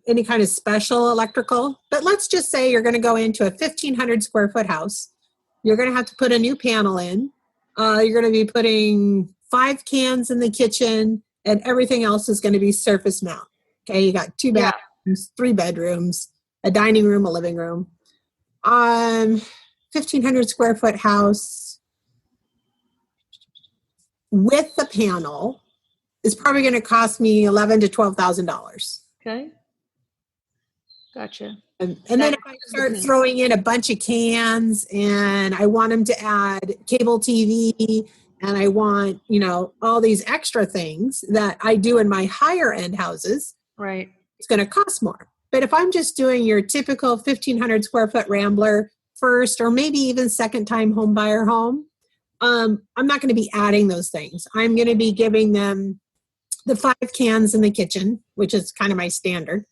[SPEAKER 4] any kind of special electrical, but let's just say you're going to go into a 1,500 square foot house. You're going to have to put a new panel in. You're going to be putting 5 cans in the kitchen, and everything else is going to be surface mount. Okay, you got 2 bathrooms, 3 bedrooms, a dining room, a living room. 1,500 square foot house. with the panel is probably going to cost me $11,000 to $12,000.
[SPEAKER 3] Okay. Gotcha.
[SPEAKER 4] And then if I start throwing in a bunch of cans and I want them to add cable TV and I want, all these extra things that I do in my higher end houses,
[SPEAKER 3] right, it's
[SPEAKER 4] going to cost more. But if I'm just doing your typical 1,500 square foot Rambler first or maybe even second time home buyer home, I'm not going to be adding those things. I'm going to be giving them the 5 cans in the kitchen, which is kind of my standard.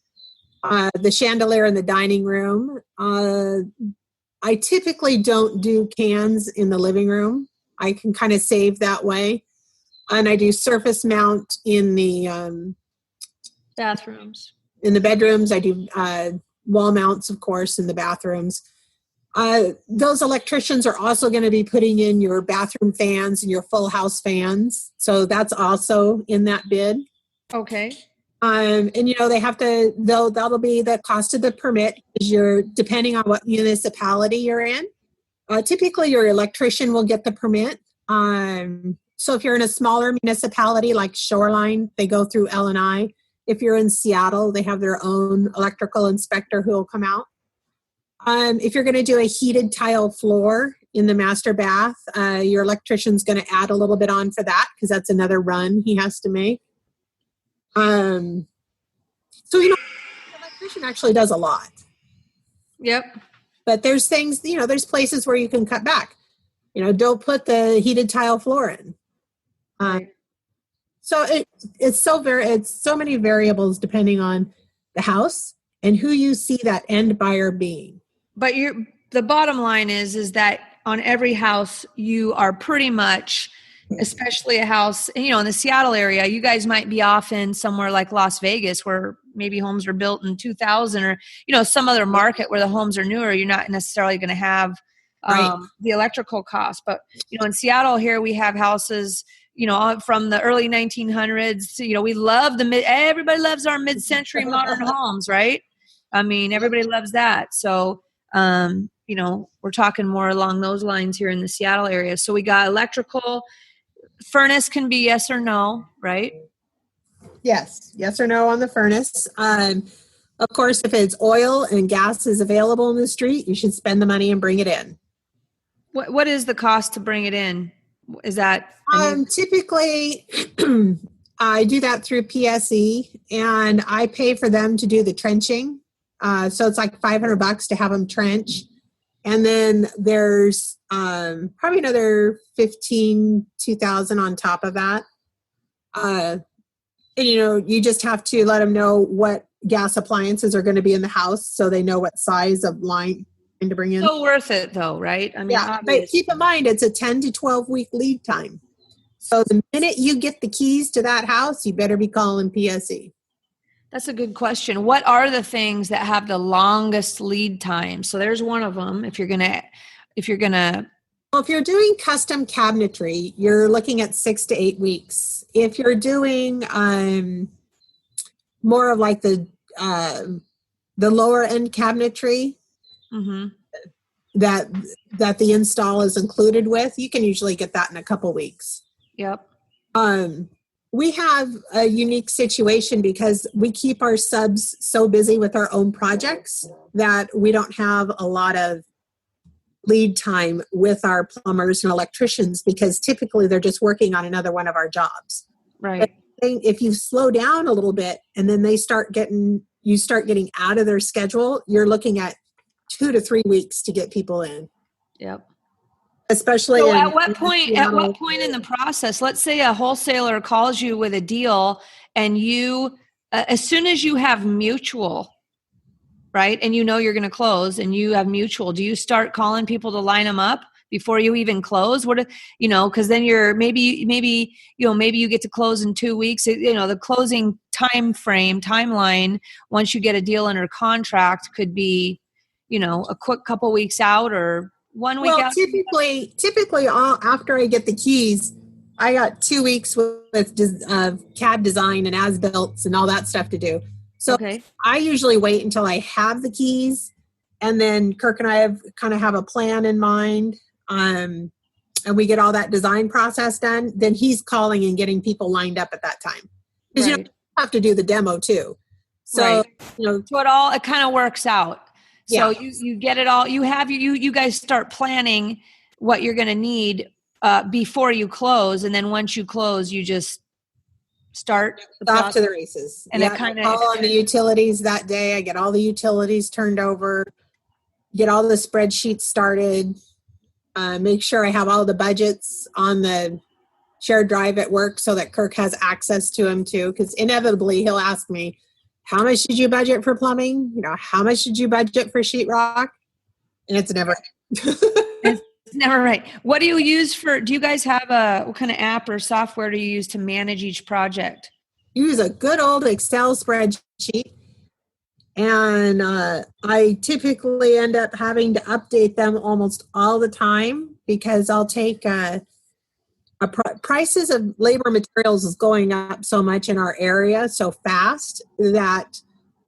[SPEAKER 4] The chandelier in the dining room. I typically don't do cans in the living room. I can kind of save that way. And I do surface mount in the
[SPEAKER 3] bathrooms.
[SPEAKER 4] In the bedrooms. I do wall mounts, of course, in the bathrooms. Those electricians are also going to be putting in your bathroom fans and your full house fans. So that's also in that bid.
[SPEAKER 3] Okay.
[SPEAKER 4] And they have to, that'll be the cost of the permit, because you're depending on what municipality you're in. Typically your electrician will get the permit. So if you're in a smaller municipality like Shoreline, they go through L&I. If you're in Seattle, they have their own electrical inspector who will come out. If you're going to do a heated tile floor in the master bath, your electrician's going to add a little bit on for that, because that's another run he has to make. So, the electrician actually does a lot.
[SPEAKER 3] Yep.
[SPEAKER 4] But there's things, there's places where you can cut back. Don't put the heated tile floor in. So it's so many variables depending on the house and who you see that end buyer being.
[SPEAKER 3] But the bottom line is that on every house you are pretty much, especially a house, in the Seattle area, you guys might be off in somewhere like Las Vegas where maybe homes were built in 2000 or, some other market where the homes are newer. You're not necessarily going to have the electrical cost. But, in Seattle here, we have houses, from the early 1900s. We love everybody loves our mid-century modern homes, right? I mean, everybody loves that. So, we're talking more along those lines here in the Seattle area. So we got electrical. Furnace can be yes or no, right?
[SPEAKER 4] Yes or no on the furnace. Of course, if it's oil and gas is available in the street, you should spend the money and bring it in.
[SPEAKER 3] What is the cost to bring it in? Is that
[SPEAKER 4] typically I do that through PSE, and I pay for them to do the trenching. So it's like $500 to have them trench. And then there's probably another $2,000 on top of that. And, you just have to let them know what gas appliances are going to be in the house so they know what size of line to bring in.
[SPEAKER 3] So worth it though, right? I mean,
[SPEAKER 4] yeah, but keep in mind, it's a 10 to 12 week lead time. So the minute you get the keys to that house, you better be calling PSE.
[SPEAKER 3] That's a good question. What are the things that have the longest lead time? So there's one of them. If you're gonna,
[SPEAKER 4] well, if you're doing custom cabinetry, you're looking at 6 to 8 weeks. If you're doing more of like the lower end cabinetry that the install is included with, you can usually get that in a couple weeks.
[SPEAKER 3] Yep.
[SPEAKER 4] We have a unique situation because we keep our subs so busy with our own projects that we don't have a lot of lead time with our plumbers and electricians, because typically they're just working on another one of our jobs.
[SPEAKER 3] Right.
[SPEAKER 4] But if you slow down a little bit and then you start getting out of their schedule, you're looking at 2 to 3 weeks to get people in.
[SPEAKER 3] Yep.
[SPEAKER 4] Especially
[SPEAKER 3] so at what point in the process, let's say a wholesaler calls you with a deal and you as soon as you have mutual, right, and you're going to close and you have mutual, do you start calling people to line them up before you even close? Because then you're maybe you get to close in 2 weeks. The closing timeline once you get a deal under contract could be a quick couple weeks out or 1 week out?
[SPEAKER 4] Typically after I get the keys, I got 2 weeks with CAD design and as-built and all that stuff to do. So I usually wait until I have the keys, and then Kirk and I have a plan in mind. and we get all that design process done, then he's calling and getting people lined up at that time. Because you have to do the demo too. So,
[SPEAKER 3] so it kind of works out. So
[SPEAKER 4] Yeah.
[SPEAKER 3] you get it all. You guys start planning what you're going to need before you close, and then once you close, you just start
[SPEAKER 4] off to the races.
[SPEAKER 3] And it kind of
[SPEAKER 4] call on the utilities that day. I get all the utilities turned over, get all the spreadsheets started, make sure I have all the budgets on the shared drive at work so that Kirk has access to them too. Because inevitably he'll ask me, how much did you budget for plumbing? How much did you budget for sheetrock? And it's never.
[SPEAKER 3] It's never right. What do you use do you guys have what kind of app or software do you use to manage each project?
[SPEAKER 4] Use a good old Excel spreadsheet. And I typically end up having to update them almost all the time because I'll take prices of labor materials is going up so much in our area so fast that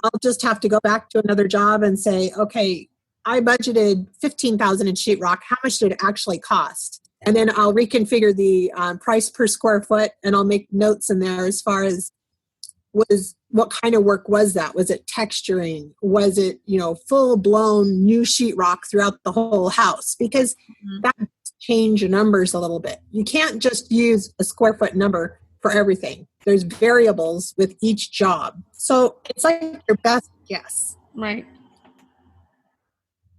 [SPEAKER 4] I'll just have to go back to another job and say, okay, I budgeted $15,000 in sheetrock. How much did it actually cost? And then I'll reconfigure the price per square foot, and I'll make notes in there as far as what kind of work was that? Was it texturing? Was it, full blown new sheetrock throughout the whole house? Because that change numbers a little bit. You can't just use a square foot number for everything. There's variables with each job. So it's like your best guess.
[SPEAKER 3] Right.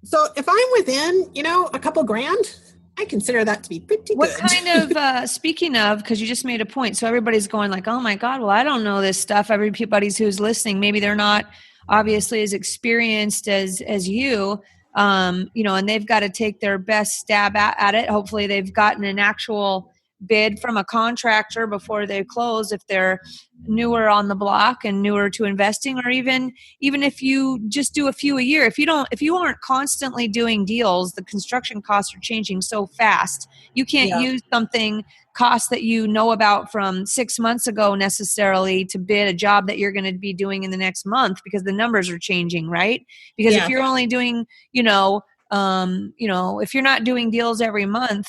[SPEAKER 4] So if I'm within, a couple grand, I consider that to be pretty good.
[SPEAKER 3] What kind of, speaking of, because you just made a point, so everybody's going like, oh my God, well, I don't know this stuff. Everybody who's listening, maybe they're not obviously as experienced as you, and they've got to take their best stab at it. Hopefully they've gotten an actual bid from a contractor before they close if they're newer on the block and newer to investing, or even if you just do a few a year. If you aren't constantly doing deals, the construction costs are changing so fast. You can't use something costs that you know about from 6 months ago necessarily to bid a job that you're going to be doing in the next month because the numbers are changing, right? Because if you're only doing, if you're not doing deals every month,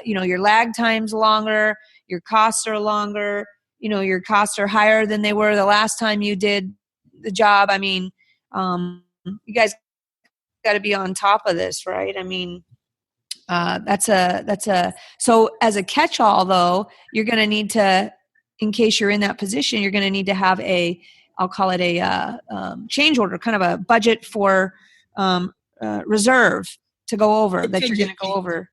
[SPEAKER 3] your lag time's longer, your costs are longer, your costs are higher than they were the last time you did the job. I mean, you guys got to be on top of this, right? I mean, so as a catch-all though, you're going to need to, in case you're in that position, you're going to need to have I'll call it a change order, kind of a budget for, reserve to go over that you're going to go over.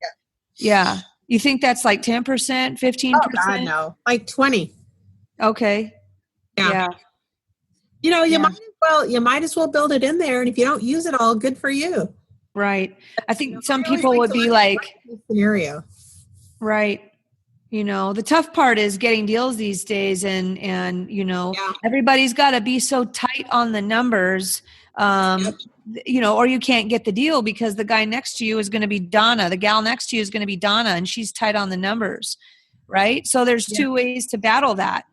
[SPEAKER 3] Yeah. You think that's like 10%, 15%?
[SPEAKER 4] Oh God, no. Like 20.
[SPEAKER 3] Okay. Yeah.
[SPEAKER 4] You might as well build it in there. And if you don't use it all, good for you.
[SPEAKER 3] Right. I think some people would be like,
[SPEAKER 4] scenario.
[SPEAKER 3] Right. The tough part is getting deals these days and everybody's got to be so tight on the numbers, or you can't get the deal because the guy next to you is going to be Donna. The gal next to you is going to be Donna, and she's tight on the numbers. Right. So there's two ways to battle that.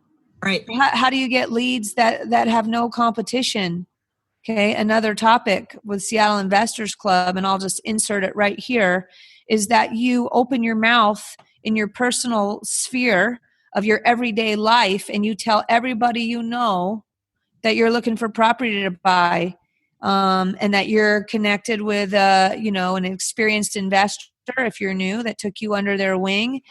[SPEAKER 4] Right.
[SPEAKER 3] How do you get leads that have no competition? Okay. Another topic with Seattle Investors Club, and I'll just insert it right here, is that you open your mouth in your personal sphere of your everyday life and you tell everybody you know that you're looking for property to buy, and that you're connected with an experienced investor, if you're new, that took you under their wing,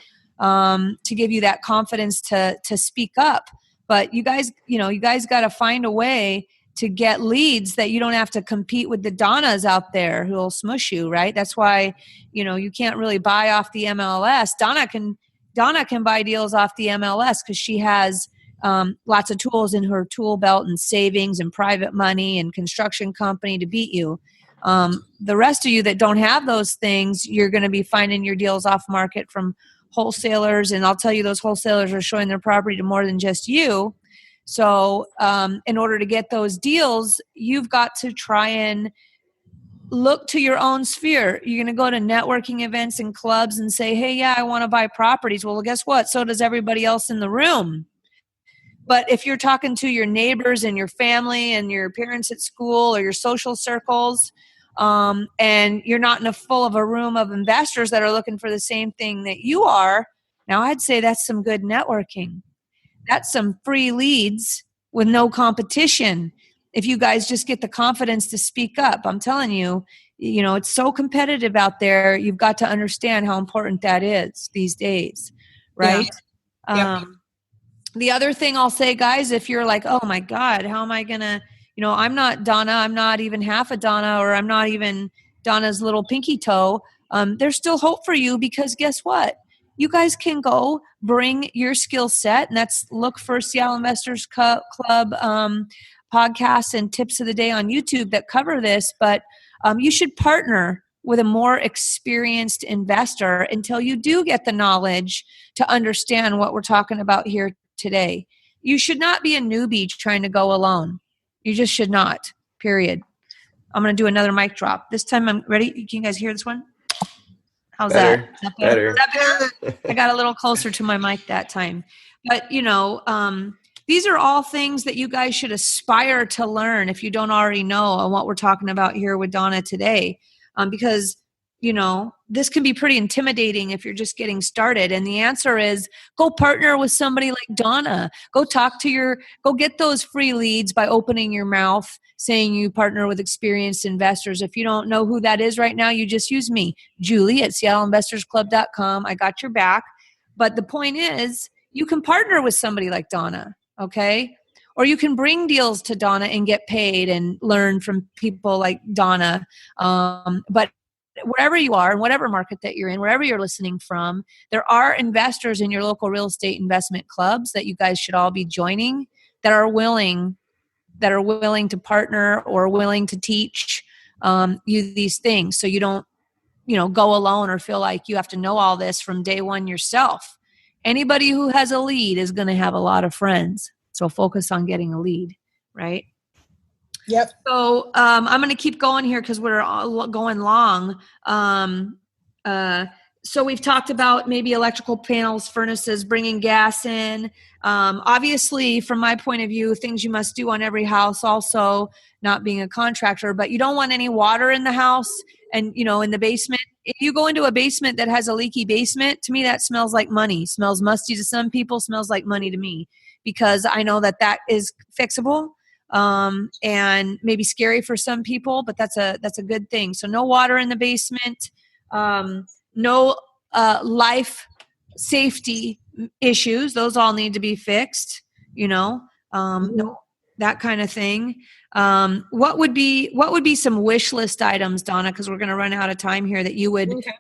[SPEAKER 3] to give you that confidence to speak up. But you guys got to find a way to get leads that you don't have to compete with the Donnas out there who will smush you, right? That's why, you can't really buy off the MLS. Donna can buy deals off the MLS because she has lots of tools in her tool belt and savings and private money and construction company to beat you. The rest of you that don't have those things, you're going to be finding your deals off market from wholesalers. And I'll tell you, those wholesalers are showing their property to more than just you. So in order to get those deals, you've got to try and look to your own sphere. You're going to go to networking events and clubs and say, hey, I want to buy properties. Well, guess what? So does everybody else in the room. But if you're talking to your neighbors and your family and your parents at school or your social circles, and you're not in a full of a room of investors that are looking for the same thing that you are, now I'd say that's some good networking. That's some free leads with no competition. If you guys just get the confidence to speak up, I'm telling you, it's so competitive out there. You've got to understand how important that is these days, right?
[SPEAKER 4] Yeah.
[SPEAKER 3] The other thing I'll say, guys, if you're like, oh my God, how am I going to, I'm not Donna. I'm not even half a Donna, or I'm not even Donna's little pinky toe. There's still hope for you, because guess what? You guys can go bring your skill set, and that's look for Seattle Investors Club podcasts and tips of the day on YouTube that cover this. But you should partner with a more experienced investor until you do get the knowledge to understand what we're talking about here today. You should not be a newbie trying to go alone. You just should not, period. I'm going to do another mic drop. This time I'm ready. Can you guys hear this one? How's
[SPEAKER 2] Better.
[SPEAKER 3] that?
[SPEAKER 2] Better.
[SPEAKER 3] Is that better? I got a little closer to my mic that time. But, these are all things that you guys should aspire to learn if you don't already know on what we're talking about here with Donna today. Because, this can be pretty intimidating if you're just getting started. And the answer is go partner with somebody like Donna. Go get those free leads by opening your mouth, saying you partner with experienced investors. If you don't know who that is right now, you just use me, Julie at SeattleInvestorsClub.com. I got your back. But the point is, you can partner with somebody like Donna, okay? Or you can bring deals to Donna and get paid and learn from people like Donna. But wherever you are, in whatever market that you're in, wherever you're listening from, there are investors in your local real estate investment clubs that you guys should all be joining that are willing to partner or willing to teach you these things, so you don't go alone or feel like you have to know all this from day one yourself. Anybody who has a lead is going to have a lot of friends, so focus on getting a lead, right?
[SPEAKER 4] Yep.
[SPEAKER 3] So I'm going to keep going here because we're all going long. So we've talked about maybe electrical panels, furnaces, bringing gas in. Obviously, from my point of view, things you must do on every house, also not being a contractor, but you don't want any water in the house and, in the basement. If you go into a basement that has a leaky basement, to me, that smells like money. Smells musty to some people, smells like money to me, because I know that is fixable. And maybe scary for some people, but that's a good thing. So no water in the basement, no life safety issues. Those all need to be fixed, no, that kind of thing. What would be some wish list items, Donna? Because we're going to run out of time here that you would.
[SPEAKER 4] Okay.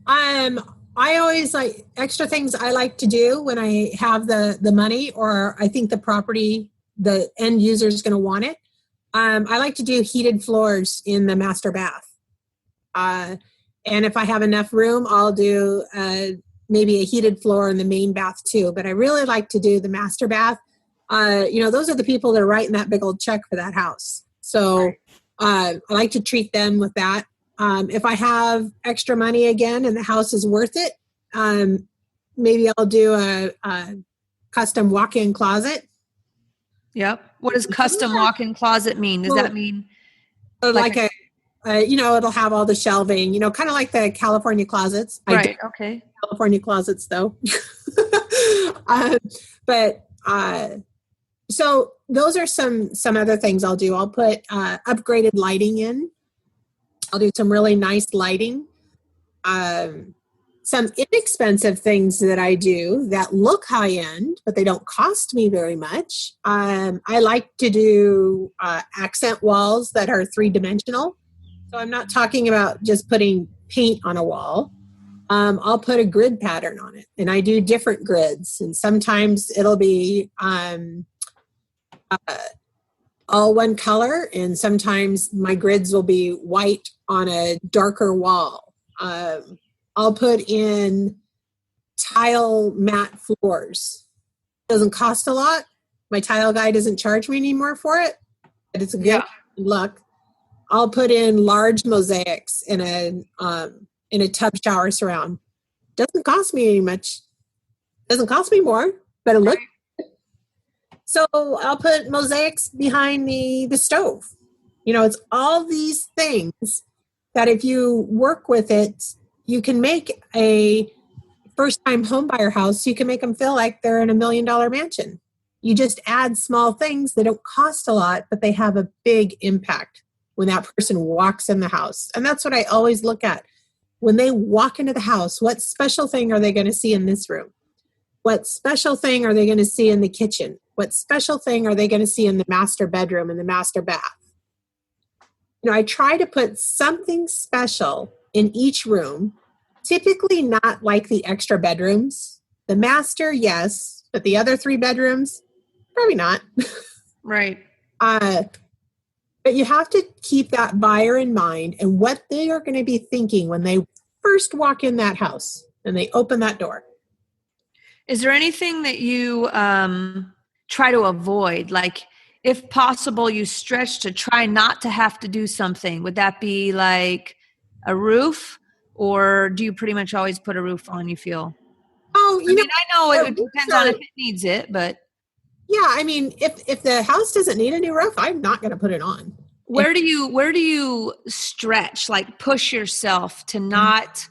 [SPEAKER 4] I always like extra things I like to do when I have the money, or I think the end user is going to want it. I like to do heated floors in the master bath. And if I have enough room, I'll do maybe a heated floor in the main bath too. But I really like to do the master bath. Those are the people that are writing that big old check for that house. So I like to treat them with that. If I have extra money again and the house is worth it, maybe I'll do a custom walk-in closet.
[SPEAKER 3] Yep. What does custom walk-in closet mean? Does that mean
[SPEAKER 4] it'll have all the shelving, kind of like the California closets.
[SPEAKER 3] Right. Okay.
[SPEAKER 4] California closets though. So those are some other things I'll do. I'll put upgraded lighting in. I'll do some really nice lighting. Some inexpensive things that I do that look high end, but they don't cost me very much. I like to do accent walls that are 3-dimensional. So I'm not talking about just putting paint on a wall. I'll put a grid pattern on it, and I do different grids. And sometimes it'll be all one color, and sometimes my grids will be white on a darker wall. I'll put in tile mat floors. Doesn't cost a lot. My tile guy doesn't charge me anymore for it, but it's a good look. I'll put in large mosaics in a tub shower surround. Doesn't cost me much. Doesn't cost me more, but it looks good. So I'll put mosaics behind the stove. It's all these things that if you work with it, you can make a first-time homebuyer house, you can make them feel like they're in $1 million mansion. You just add small things that don't cost a lot, but they have a big impact when that person walks in the house. And that's what I always look at. When they walk into the house, what special thing are they going to see in this room? What special thing are they going to see in the kitchen? What special thing are they going to see in the master bedroom and the master bath? I try to put something special in each room, typically not like the extra bedrooms. The master, yes, but the other 3 bedrooms, probably not.
[SPEAKER 3] Right.
[SPEAKER 4] But you have to keep that buyer in mind and what they are going to be thinking when they first walk in that house and they open that door.
[SPEAKER 3] Is there anything that you try to avoid? Like, if possible, you stretch to try not to have to do something. Would that be like a roof, or do you pretty much always put a roof on, you feel?
[SPEAKER 4] Oh,
[SPEAKER 3] I know it depends on if it needs it, but.
[SPEAKER 4] Yeah, I mean, if the house doesn't need a new roof, I'm not going to put it on.
[SPEAKER 3] Where do you stretch, like push yourself to not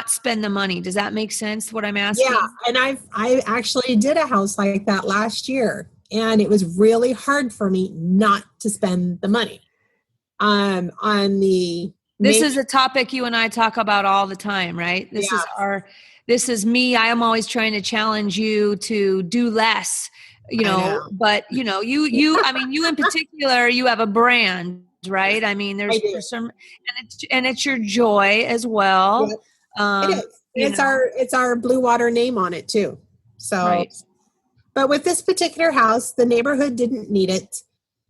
[SPEAKER 3] spend the money? Does that make sense, what I'm asking?
[SPEAKER 4] Yeah, and I actually did a house like that last year, and it was really hard for me not to spend the money.
[SPEAKER 3] This is a topic you and I talk about all the time, right? This is me. I am always trying to challenge you to do less, but you I mean, you in particular, you have a brand, right? I mean, there's some, and it's your joy as well.
[SPEAKER 4] Yep. It is. It's our Blue Water name on it too. So, right. But with this particular house, the neighborhood didn't need it.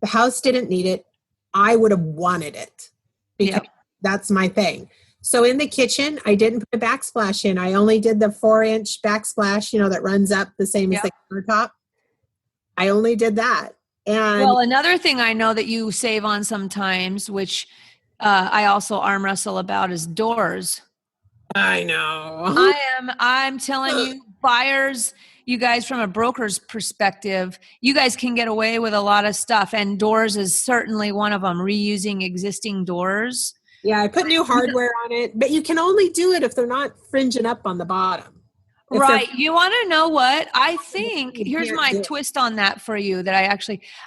[SPEAKER 4] The house didn't need it. I would have wanted it because that's my thing. So in the kitchen, I didn't put a backsplash in. I only did the 4-inch backsplash, that runs up the same as the countertop. I only did that. And
[SPEAKER 3] another thing I know that you save on sometimes, which I also arm wrestle about, is doors.
[SPEAKER 4] I know.
[SPEAKER 3] I'm telling you, buyers, you guys, from a broker's perspective, you guys can get away with a lot of stuff, and doors is certainly one of them. Reusing existing doors.
[SPEAKER 4] Yeah, I put new hardware on it, but you can only do it if they're not fringing up on the bottom.
[SPEAKER 3] Right. You want to know what? I think, here's my twist on that for you, that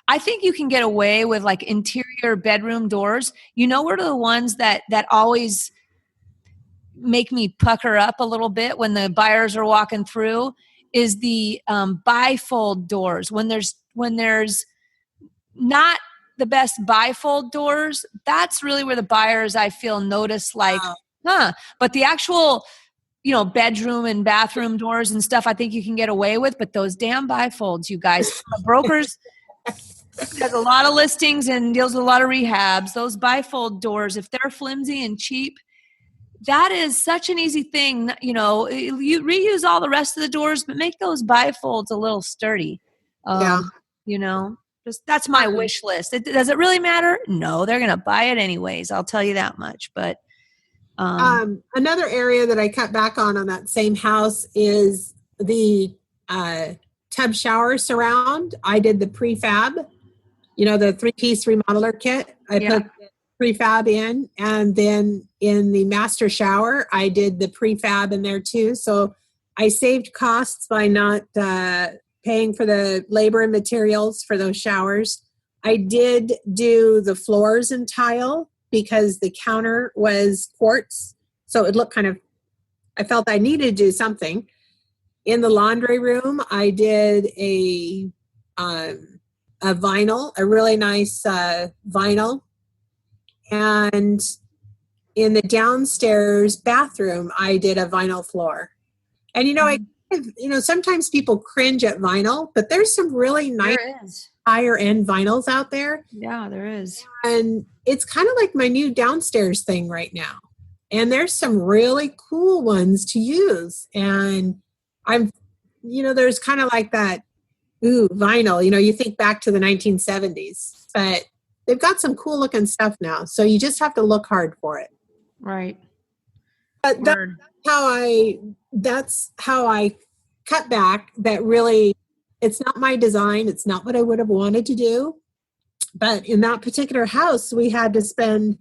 [SPEAKER 3] I think you can get away with like interior bedroom doors. What are the ones that always make me pucker up a little bit when the buyers are walking through is the bifold doors. When there's not the best bifold doors, that's really where the buyers, I feel, notice like, but the actual, bedroom and bathroom doors and stuff, I think you can get away with, but those damn bifolds, you guys, brokers, has a lot of listings and deals with a lot of rehabs. Those bifold doors, if they're flimsy and cheap, that is such an easy thing. You reuse all the rest of the doors, but make those bifolds a little sturdy. That's my wish list. Does it really matter? No, they're going to buy it anyways. I'll tell you that much. But
[SPEAKER 4] another area that I cut back on that same house is the tub shower surround. I did the prefab, the 3-piece remodeler kit. I put prefab in, and then in the master shower, I did the prefab in there too. So I saved costs by not paying for the labor and materials for those showers. I did do the floors in tile because the counter was quartz. So it looked I felt I needed to do something. In the laundry room, I did a vinyl, a really nice vinyl. And in the downstairs bathroom, I did a vinyl floor. And, sometimes people cringe at vinyl, but there's some really nice higher end vinyls out there.
[SPEAKER 3] Yeah, there is.
[SPEAKER 4] And it's kind of like my new downstairs thing right now. And there's some really cool ones to use. And there's kind of like that, vinyl, you think back to the 1970s, but they've got some cool looking stuff now. So you just have to look hard for it.
[SPEAKER 3] Right.
[SPEAKER 4] But that's how I cut back. That really, it's not my design. It's not what I would have wanted to do, But in that particular house, we had to spend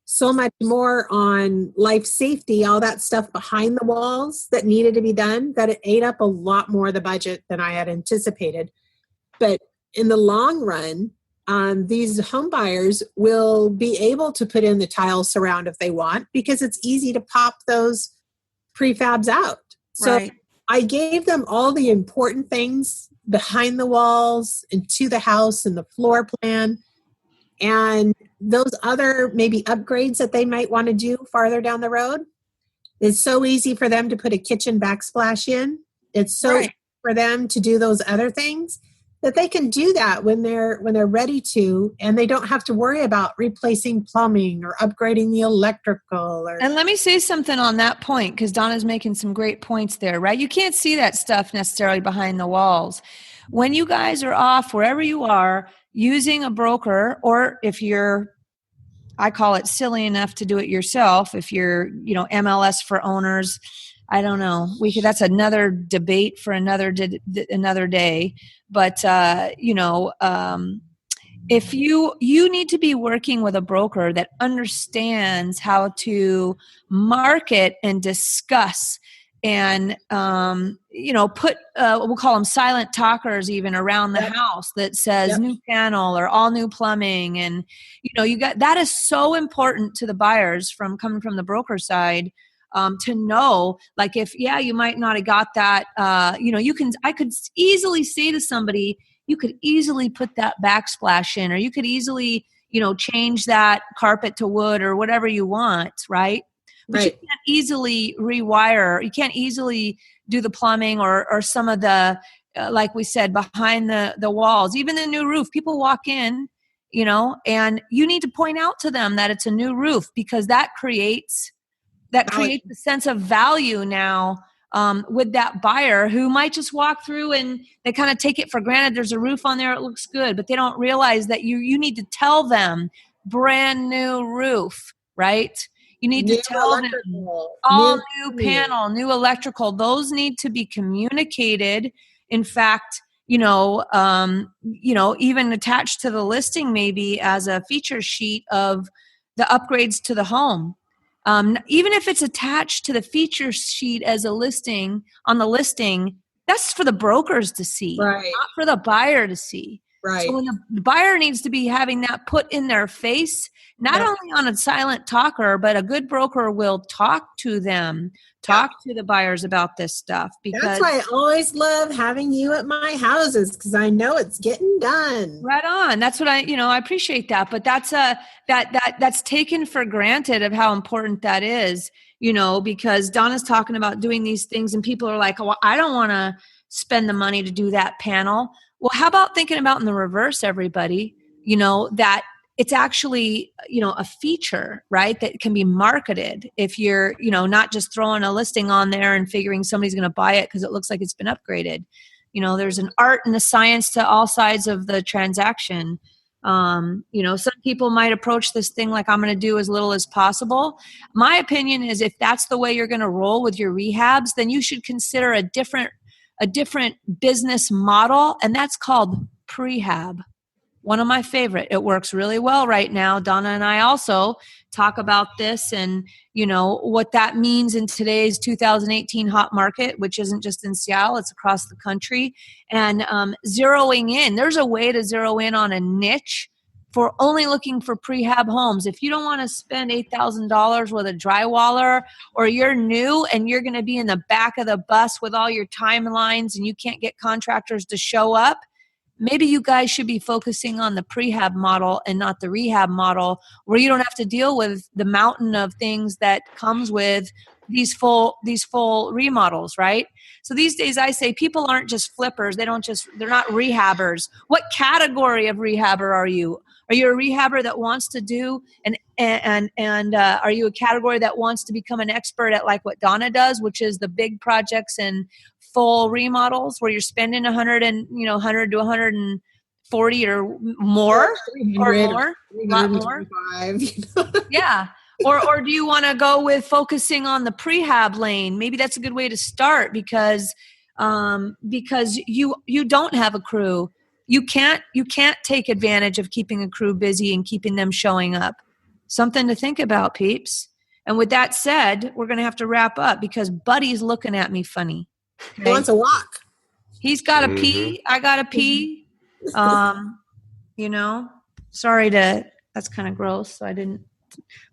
[SPEAKER 4] so much more on life safety, all that stuff behind the walls that needed to be done, that it ate up a lot more of the budget than I had anticipated. But in the long run, these home buyers will be able to put in the tile surround if they want, because it's easy to pop those prefabs out. So
[SPEAKER 3] Right.
[SPEAKER 4] I gave them all the important things behind the walls and to the house and the floor plan. And those other maybe upgrades that they might want to do farther down the road, it's so easy for them to put a kitchen backsplash in. It's so easy for them to do those other things that they can do that when they're ready to, and they don't have to worry about replacing plumbing or upgrading the electrical.
[SPEAKER 3] And let me say something on that point, because Donna's making some great points there, right? You can't see that stuff necessarily behind the walls. When you guys are off, wherever you are, using a broker, or if you're, I call it silly enough to do it yourself, if you're, MLS for owners, I don't know. That's another debate for another day. But, if you need to be working with a broker that understands how to market and discuss and, put, we'll call them silent talkers even around the house that says new panel or all new plumbing. And, that is so important to the buyers coming from the broker side. To know, like, if, you might not have got that, I could easily say to somebody, you could easily put that backsplash in, or you could easily, change that carpet to wood or whatever you want. Right. But you can't easily rewire. You can't easily do the plumbing or some of the, like we said, behind the walls, even the new roof. People walk in, and you need to point out to them that it's a new roof, because that creates a sense of value now with that buyer who might just walk through and they kind of take it for granted. There's a roof on there. It looks good, but they don't realize that you need to tell them brand new roof, right? You need to tell them all new panel, new electrical. Those need to be communicated. In fact, even attached to the listing, maybe as a feature sheet of the upgrades to the home. Even if it's attached to the feature sheet as a listing on the listing, that's for the brokers to see, not for the buyer to see. Right. So when the buyer needs to be having that put in their face, not only on a silent talker, but a good broker will talk to them, to the buyers about this stuff. Because
[SPEAKER 4] that's why I always love having you at my houses, because I know it's getting done.
[SPEAKER 3] Right on. That's what I appreciate that. But that's that's taken for granted of how important that is, because Donna's talking about doing these things and people are like, well, I don't want to spend the money to do that panel. Well, how about thinking about in the reverse, everybody, that it's actually, a feature, right, that can be marketed if you're, not just throwing a listing on there and figuring somebody's going to buy it because it looks like it's been upgraded. There's an art and a science to all sides of the transaction. Some people might approach this thing like, I'm going to do as little as possible. My opinion is, if that's the way you're going to roll with your rehabs, then you should consider a different business model, and that's called prehab. One of my favorite. It works really well right now. Donna and I also talk about this and, what that means in today's 2018 hot market, which isn't just in Seattle, it's across the country. And zeroing in, there's a way to zero in on a niche for only looking for prehab homes. If you don't want to spend $8,000 with a drywaller, or you're new and you're going to be in the back of the bus with all your timelines and you can't get contractors to show up, maybe you guys should be focusing on the prehab model and not the rehab model, where you don't have to deal with the mountain of things that comes with these full remodels, right? So these days I say people aren't just flippers. They're not rehabbers. What category of rehabber are you? Are you a rehabber that wants to do and are you a category that wants to become an expert at like what Donna does, which is the big projects and full remodels where you're spending $100 to $140 or more, a lot more. Yeah. Or do you want to go with focusing on the prehab lane? Maybe that's a good way to start, because you don't have a crew you can't take advantage of keeping a crew busy and keeping them showing up. Something to think about, peeps. And with that said, we're going to have to wrap up because Buddy's looking at me funny. Okay?
[SPEAKER 4] He wants a walk.
[SPEAKER 3] He's got to pee. I got to pee. That's kind of gross. So I didn't,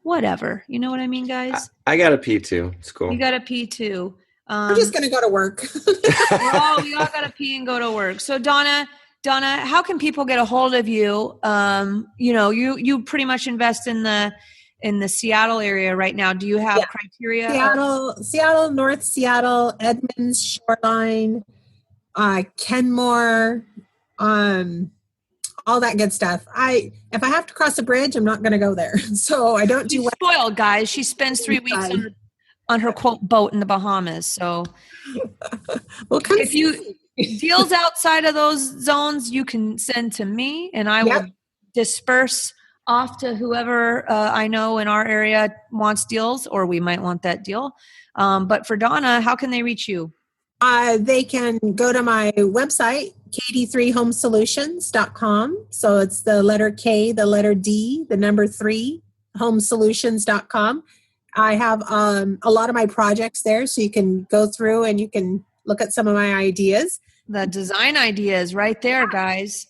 [SPEAKER 3] whatever. You know what I mean, guys?
[SPEAKER 2] I got to pee too. It's cool.
[SPEAKER 3] You got to pee too.
[SPEAKER 4] I'm just going to go to work.
[SPEAKER 3] We all got to pee and go to work. So Donna, how can people get a hold of you? You pretty much invest in the Seattle area right now. Do you have criteria?
[SPEAKER 4] Seattle, North Seattle, Edmonds, Shoreline, Kenmore, all that good stuff. If I have to cross a bridge, I'm not going to go there. So I don't do.
[SPEAKER 3] She's spoiled, guys. She spends 3 weeks on her quote boat in the Bahamas. So, if you deals outside of those zones, you can send to me, and I will disperse off to whoever I know in our area wants deals, or we might want that deal. But for Donna, how can they reach you?
[SPEAKER 4] They can go to my website, KD3HomeSolutions.com. So it's the letter K, the letter D, the number 3, homesolutions.com. I have a lot of my projects there, so you can go through and you can look at some of my ideas.
[SPEAKER 3] The design ideas right there, guys.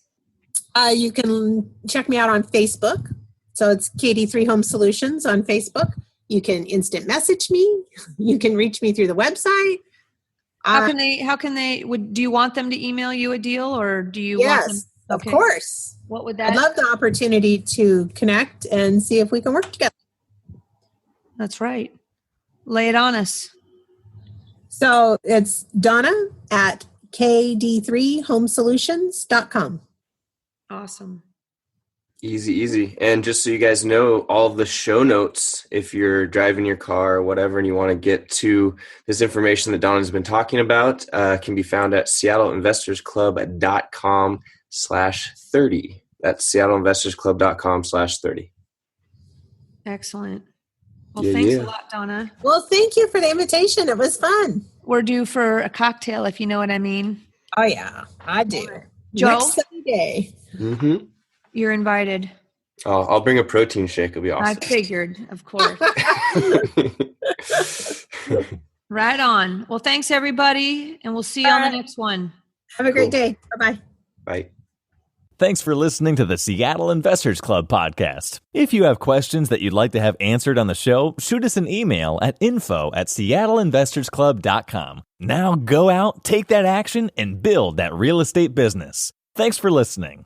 [SPEAKER 4] You can check me out on Facebook. So it's KD3 Home Solutions on Facebook. You can instant message me. You can reach me through the website.
[SPEAKER 3] How can they, do you want them to email you a deal, or do you want them?
[SPEAKER 4] Okay. Of course.
[SPEAKER 3] What would that?
[SPEAKER 4] I'd love the opportunity to connect and see if we can work together.
[SPEAKER 3] That's right. Lay it on us.
[SPEAKER 4] So it's Donna at KD3HomeSolutions.com.
[SPEAKER 3] Awesome.
[SPEAKER 2] Easy. And just so you guys know, all of the show notes, if you're driving your car or whatever and you want to get to this information that Donna's been talking about, can be found at seattleinvestorsclub.com/30. That's seattleinvestorsclub.com/30.
[SPEAKER 3] Excellent. Well, thanks a lot, Donna.
[SPEAKER 4] Well, thank you for the invitation. It was fun.
[SPEAKER 3] We're due for a cocktail, if you know what I mean.
[SPEAKER 4] Oh, yeah, I do.
[SPEAKER 3] Joe?
[SPEAKER 4] Next Sunday.
[SPEAKER 2] Mm-hmm.
[SPEAKER 3] You're invited.
[SPEAKER 2] Oh, I'll bring a protein shake. It'll be awesome.
[SPEAKER 3] I figured, of course. Right on. Well, thanks, everybody, and we'll see you on the next one.
[SPEAKER 4] Have a great day. Bye-bye.
[SPEAKER 2] Bye.
[SPEAKER 1] Thanks for listening to the Seattle Investors Club podcast. If you have questions that you'd like to have answered on the show, shoot us an email at info@seattleinvestorsclub.com. Now go out, take that action, and build that real estate business. Thanks for listening.